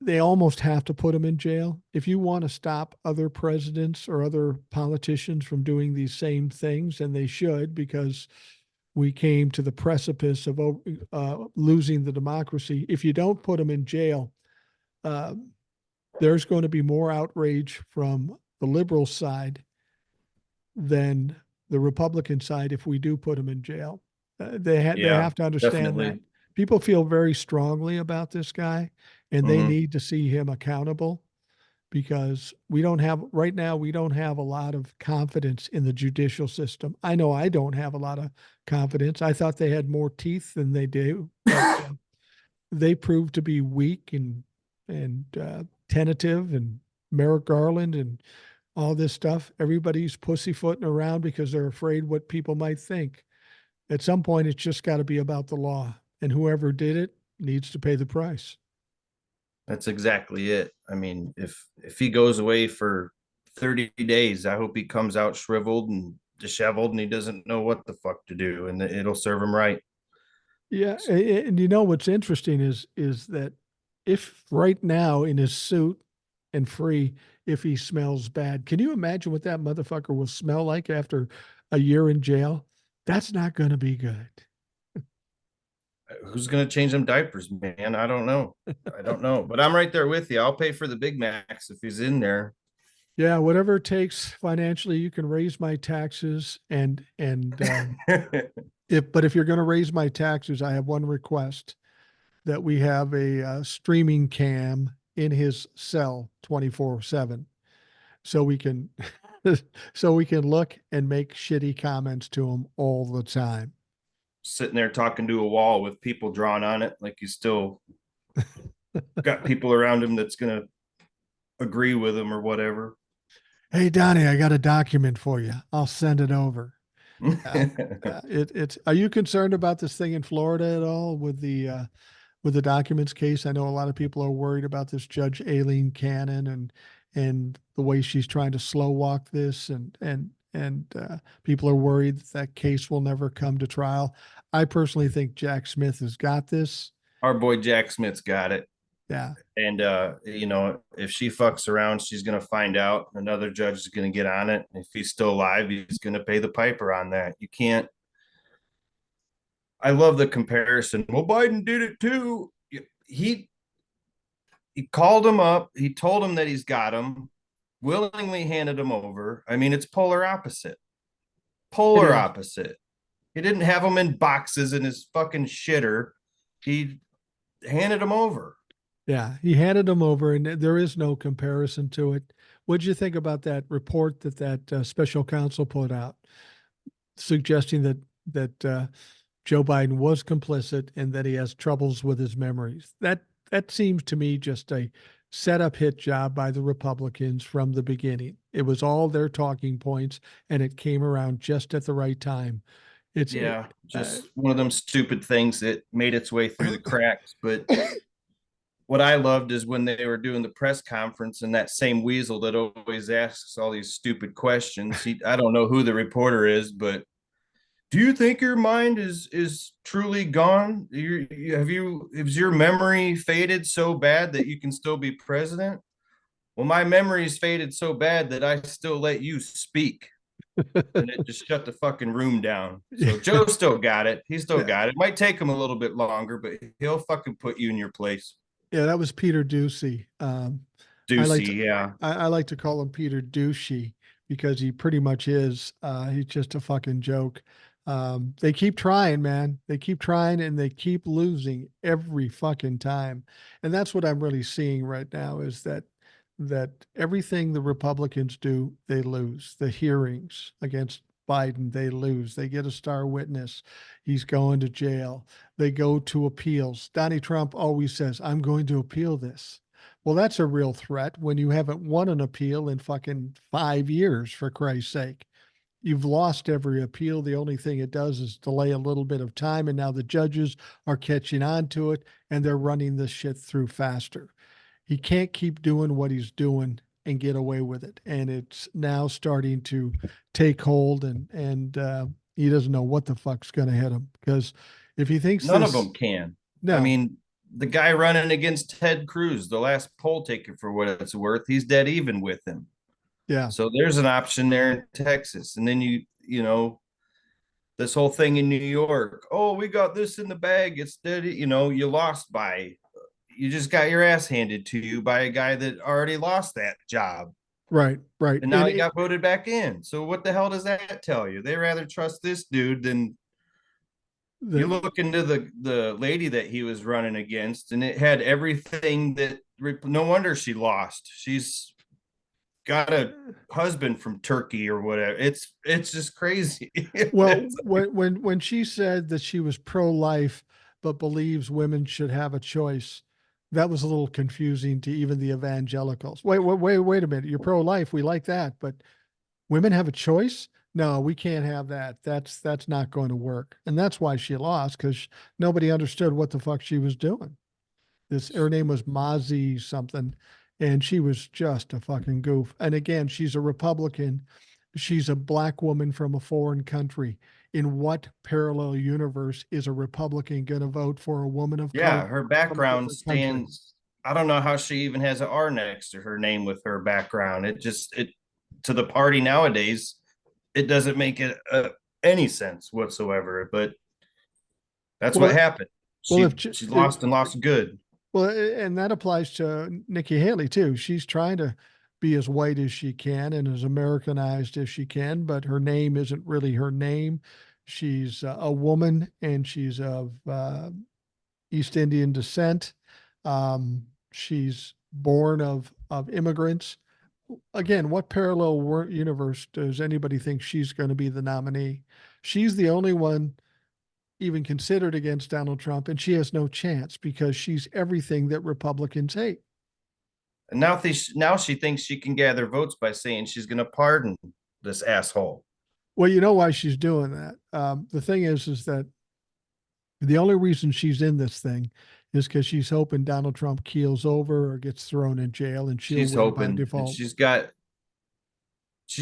S1: they almost have to put him in jail. If you want to stop other presidents or other politicians from doing these same things, and they should, because we came to the precipice of losing the democracy. If you don't put him in jail, uh, there's going to be more outrage from the liberal side than the Republican side if we do put him in jail. They
S2: Yeah,
S1: have to understand that
S2: definitely.
S1: people feel very strongly about this guy, and they
S2: Mm-hmm.
S1: need to see him accountable because we don't have right now. We don't have a lot of confidence in the judicial system. I know I don't have a lot of confidence. I thought they had more teeth than they do, but they proved to be weak and tentative. And Merrick Garland and all this stuff. Everybody's pussyfooting around because they're afraid what people might think. At some point, it's just got to be about the law, and whoever did it needs to pay the price.
S2: That's exactly it. I mean, if he goes away for 30 days, I hope he comes out shriveled and disheveled and he doesn't know what the fuck to do, and it'll serve him right.
S1: Yeah, and you know what's interesting is that if right now in his suit and free, if he smells bad, can you imagine what that motherfucker will smell like after a year in jail? That's not going to be good.
S2: Who's gonna change them diapers, man? I don't know. I don't know. But I'm right there with you. I'll pay for the Big Macs if he's in there.
S1: Yeah, whatever it takes financially, you can raise my taxes and if you're going to raise my taxes, I have one request that we have a streaming cam in his cell 24/7 so we can so we can look and make shitty comments to him all the time.
S2: Sitting there talking to a wall with people drawn on it, like he's still got people around him that's gonna agree with him or whatever.
S1: Hey Donnie, I got a document for you. I'll send it over. Uh, it's. Are you concerned about this thing in Florida at all with the documents case? I know a lot of people are worried about this Judge Aileen Cannon and the way she's trying to slow walk this, and people are worried that that case will never come to trial. I personally think Jack Smith has got this.
S2: Our boy Jack Smith's got it.
S1: Yeah,
S2: And if she fucks around, she's gonna find out. Another judge is gonna get on it. If he's still alive, he's gonna pay the piper on that. You can't. I love the comparison. Well, Biden did it too. He he called him up. He told him that he's got him. Willingly handed him over. I mean, it's polar opposite.
S1: it
S2: Polar
S1: is.
S2: opposite. He didn't have him in boxes in his fucking shitter. He handed him over.
S1: Yeah, he handed him over, and there is no comparison to it. What'd you think about that report that special counsel put out, suggesting that Joe Biden was complicit and that he has troubles with his memories? That seems to me just a setup hit job by the Republicans from the beginning. It was all their talking points, and it came around just at the right time. It's
S2: Yeah,
S1: uh,
S2: just one of them stupid things that made its way through the cracks. But what I loved is when they were doing the press conference and that same weasel that always asks all these stupid questions. I don't know who the reporter is, but do you think your mind is truly gone? Has your memory faded so bad that you can still be president? Well, my memory's faded so bad that I still let you speak. And it just shut the fucking room down. So Joe still got it. He still
S1: yeah,
S2: got it. Might take him a little bit longer, but he'll fucking put you in your place.
S1: yeah, that was Peter Ducey. I like to
S2: Ducey, yeah.
S1: I like to call him Peter Douchey because he pretty much is. He's just a fucking joke. They keep trying, man. They keep trying and they keep losing every fucking time. And that's what I'm really seeing right now is that everything the Republicans do, they lose. The hearings against Biden, they lose. They get a star witness. He's going to jail. They go to appeals. Donnie Trump always says, I'm going to appeal this. Well, that's a real threat when you haven't won an appeal in fucking 5 years, for Christ's sake. You've lost every appeal. The only thing it does is delay a little bit of time. And now the judges are catching on to it and they're running this shit through faster. He can't keep doing what he's doing and get away with it. And it's now starting to take hold and he doesn't know what the fuck's going to hit him because if he thinks
S2: None of
S1: this,
S2: them can. I
S1: no,
S2: mean, the guy running against Ted Cruz, the last poll taker for what it's worth, he's dead even with him.
S1: yeah,
S2: So there's an option there in Texas. And then this whole thing in New York. Oh, we got this in the bag. It's dead. You lost by, you just got your ass handed to you by a guy that already lost that job.
S1: right, right.
S2: And now he got voted back in. So what the hell does that tell you? They rather trust this dude than you
S1: The,
S2: look into the lady that he was running against, and it had everything that no wonder she lost. She's got a husband from Turkey or whatever. It's just crazy.
S1: well, when she said that she was pro-life but believes women should have a choice, that was a little confusing to even the evangelicals. Wait a minute. You're pro-life. We like that, but women have a choice? No, we can't have that. That's not going to work. And that's why she lost, because nobody understood what the fuck she was doing. Her name was Mozzie something, and she was just a fucking goof. And again, she's a Republican. She's a black woman from a foreign country. In what parallel universe is a Republican going to vote for a woman of color
S2: Yeah, her
S1: from a
S2: background
S1: different country?
S2: stands. I don't know how she even has an R next to her name with her background. It to the party nowadays, it doesn't make it any sense whatsoever. But that's what
S1: Well,
S2: happened.
S1: well,
S2: She lost and lost good.
S1: well, and that applies to Nikki Haley too. She's trying to be as white as she can and as Americanized as she can, but her name isn't really her name. She's a woman, and she's of East Indian descent. She's born of immigrants. Again, what parallel universe does anybody think she's going to be the nominee? She's the only one even considered against Donald Trump, and she has no chance because she's everything that Republicans hate.
S2: And now she thinks she can gather votes by saying she's going to pardon this asshole.
S1: Well, you know why she's doing that. The thing is that the only reason she's in this thing is because she's hoping Donald Trump keels over or gets thrown in jail, and she'll
S2: She's
S1: win by
S2: hoping, and
S1: default.
S2: she's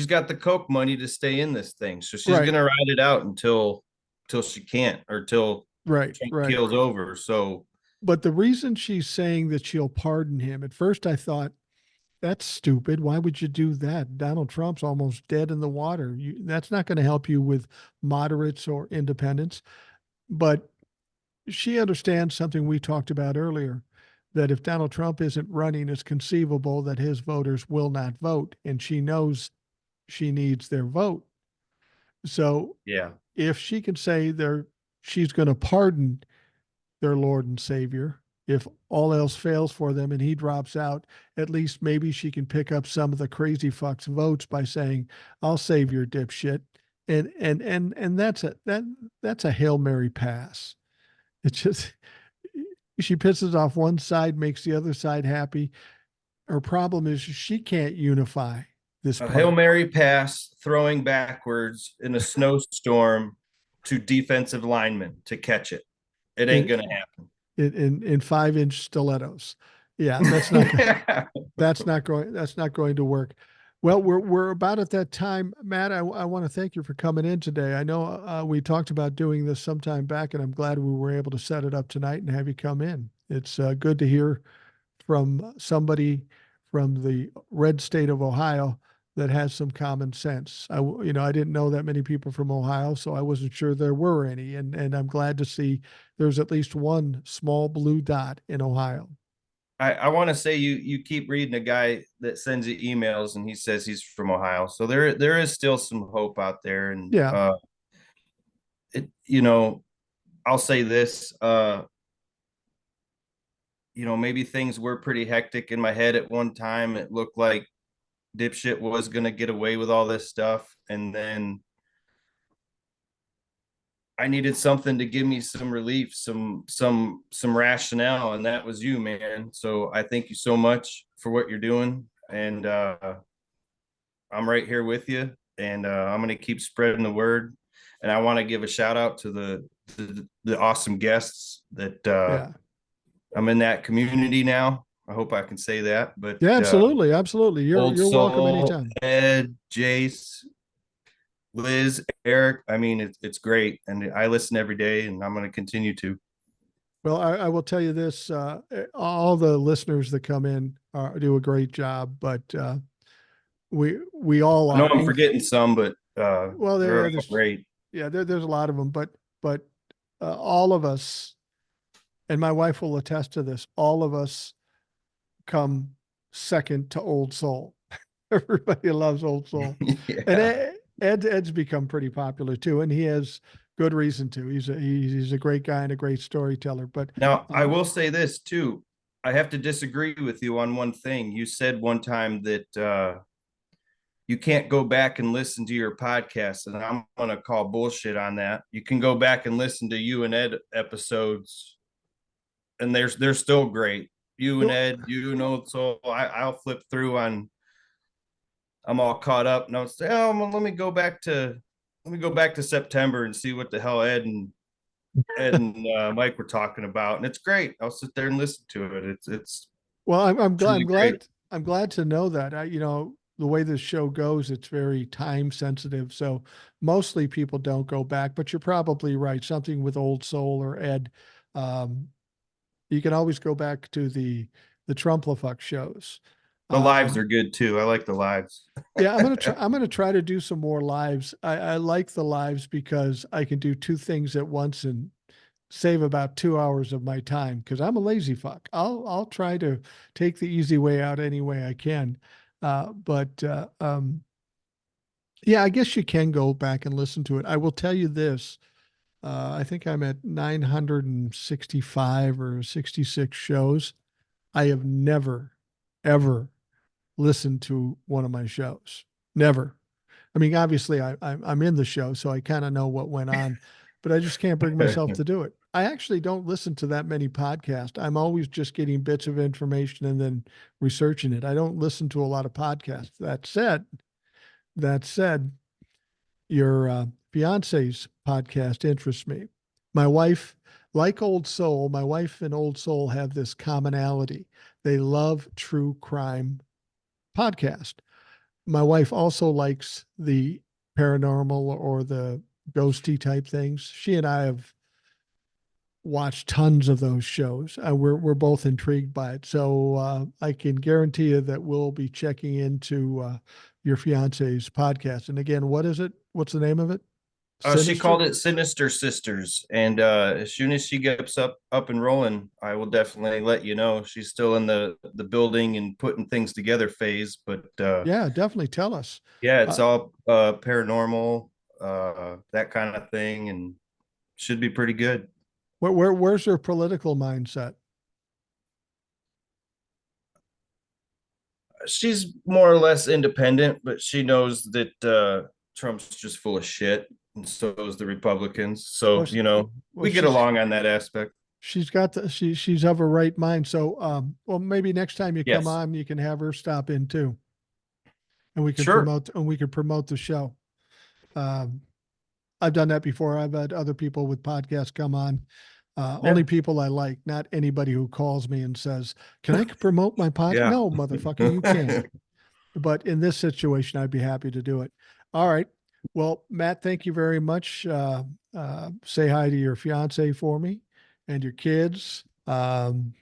S2: got the Coke money to stay in this thing, so she's
S1: Right,
S2: gonna ride it out until she can't, or till
S1: right,
S2: Trump
S1: right.
S2: keels over. So
S1: But the reason she's saying that she'll pardon him, at first I thought, that's stupid. Why would you do that? Donald Trump's almost dead in the water. That's not going to help you with moderates or independents. But she understands something we talked about earlier, that if Donald Trump isn't running, it's conceivable that his voters will not vote. And she knows she needs their vote. So
S2: yeah,
S1: if she can say she's going to pardon their Lord and Savior, if all else fails for them and he drops out, at least maybe she can pick up some of the crazy fucks votes by saying, "I'll save your dipshit." And that's a Hail Mary pass. It's just she pisses off one side, makes the other side happy. Her problem is she can't unify this
S2: a Hail
S1: party
S2: Mary pass throwing backwards in a snowstorm to defensive linemen to catch it. It ain't
S1: in
S2: gonna happen.
S1: in 5-inch stilettos. Yeah, that's not going to work. Well, we're about at that time, Matt. I want to thank you for coming in today. I know we talked about doing this sometime back, and I'm glad we were able to set it up tonight and have you come in. It's good to hear from somebody from the red state of Ohio that has some common sense. I didn't know that many people from Ohio, so I wasn't sure there were any, and I'm glad to see there's at least one small blue dot in Ohio.
S2: I want to say you keep reading a guy that sends you emails and he says he's from Ohio. So there is still some hope out there. And
S1: Yeah,
S2: it I'll say this, maybe things were pretty hectic in my head at one time. It looked like dipshit was gonna get away with all this stuff, and then I needed something to give me some relief, some rationale, and that was you, man. So I thank you so much for what you're doing, and I'm right here with you, and I'm gonna keep spreading the word. And I want to give a shout out to the awesome guests that
S1: yeah,
S2: I'm in that community now. I hope I can say that, but
S1: yeah. Absolutely, absolutely. You're
S2: Old
S1: you're welcome
S2: Soul,
S1: anytime.
S2: Ed, Jace, Liz, Eric. I mean, it's great, and I listen every day, and I'm going to continue to.
S1: Well, I will tell you this: all the listeners that come in do a great job, but we all
S2: I know
S1: are.
S2: I'm forgetting some, but
S1: Well,
S2: they're all
S1: there's
S2: great.
S1: yeah, there's a lot of them, but all of us, and my wife will attest to this. All of us come second to Old Soul. Everybody loves Old Soul, and
S2: Yeah.
S1: Ed's become pretty popular too, and he has good reason to. He's a great guy and a great storyteller. But
S2: Now, I
S1: um,
S2: will say this too. I have to disagree with you on one thing. You said one time that you can't go back and listen to your podcast, and I'm going to call bullshit on that. You can go back and listen to you and Ed episodes, and they're still great. you and Ed, you know, so I'll flip through on. I'm all caught up, and I'll say, oh, well, let me go back to September and see what the hell Ed and Mike were talking about, and it's great. I'll sit there and listen to it. It's
S1: Well, I'm glad.
S2: truly great.
S1: I'm glad to know that. The way this show goes, it's very time sensitive. So mostly people don't go back, but you're probably right. Something with Old Soul or Ed, um, you can always go back to the Trumplafuck shows.
S2: The lives
S1: Um,
S2: are good too. I like the lives.
S1: yeah, I'm gonna try to do some more lives. I like the lives because I can do two things at once and save about 2 hours of my time because I'm a lazy fuck. I'll try to take the easy way out any way I can. But yeah, I guess you can go back and listen to it. I will tell you this. I think I'm at 965 or 66 shows. I have never, ever listened to one of my shows. Never. I mean, obviously, I'm in the show, so I kind of know what went on, but I just can't bring myself to do it. I actually don't listen to that many podcasts. I'm always just getting bits of information and then researching it. I don't listen to a lot of podcasts. That said, your fiance's podcast interests me. My wife, like Old Soul, my wife and Old Soul have this commonality. They love true crime podcast. My wife also likes the paranormal or the ghosty type things. She and I have watched tons of those shows. We're both intrigued by it. So I can guarantee you that we'll be checking into your fiance's podcast. And again, what is it? What's the name of it?
S2: She
S1: Sinister?
S2: called it Sinister Sisters, and as soon as she gets up and rolling, I will definitely let you know. She's still in the building and putting things together phase, but
S1: Yeah, definitely tell us.
S2: yeah, it's
S1: Uh,
S2: all paranormal, that kind of thing, and should be pretty good.
S1: where's her political mindset?
S2: She's more or less independent, but she knows that Trump's just full of shit, and so is the Republicans.
S1: Well,
S2: So,
S1: well,
S2: we get along on that aspect.
S1: she's of a right mind. So, well, maybe next time you come
S2: Yes,
S1: on, you can have her stop in too, and
S2: sure.
S1: we can promote the show. Um, I've done that before. I've had other people with podcasts come on. Only
S2: Yeah,
S1: people I like, not anybody who calls me and says, "Can I promote my podcast?"
S2: yeah.
S1: No, motherfucker, you can't. But in this situation, I'd be happy to do it. All right. Well, Matt, thank you very much. Say hi to your fiance for me and your kids. And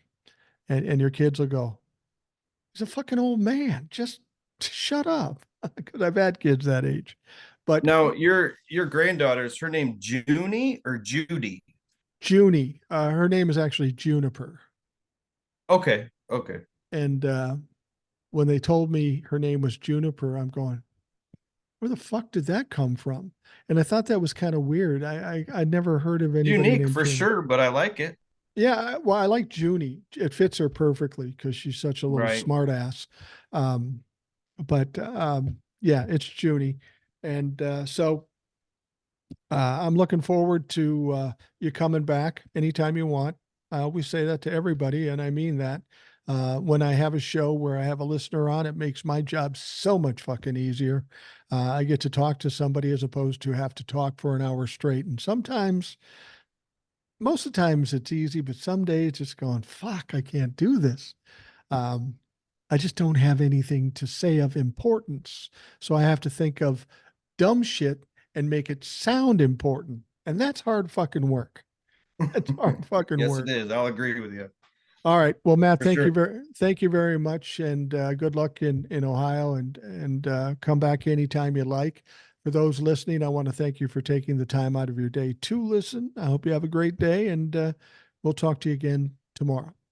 S1: your kids will go, he's a fucking old man. Just shut up. Because I've had kids that age. But
S2: Now, your granddaughter's her name Junie or Judy?
S1: Junie, her name is actually Juniper.
S2: Okay, okay.
S1: And when they told me her name was Juniper, I'm going, where the fuck did that come from? And I thought that was kind of weird. I'd never heard of anybody
S2: Unique
S1: named
S2: for
S1: Junie.
S2: sure, but I like it.
S1: Yeah, well, I like Junie. It fits her perfectly because she's such a little
S2: Right.
S1: smart ass. But yeah, it's Junie. And I'm looking forward to you coming back anytime you want. I always say that to everybody, and I mean that. When I have a show where I have a listener on, it makes my job so much fucking easier. I get to talk to somebody as opposed to have to talk for an hour straight. And sometimes, most of the times it's easy, but some days it's just going, fuck, I can't do this. Um, I just don't have anything to say of importance. So I have to think of dumb shit and make it sound important. And that's hard fucking work. It's hard fucking
S2: Yes, it
S1: work.
S2: is. I'll agree with you
S1: All right. Well, Matt,
S2: for sure.
S1: thank you very much, and good luck in Ohio, and come back anytime you like. For those listening, I want to thank you for taking the time out of your day to listen. I hope you have a great day, and we'll talk to you again tomorrow.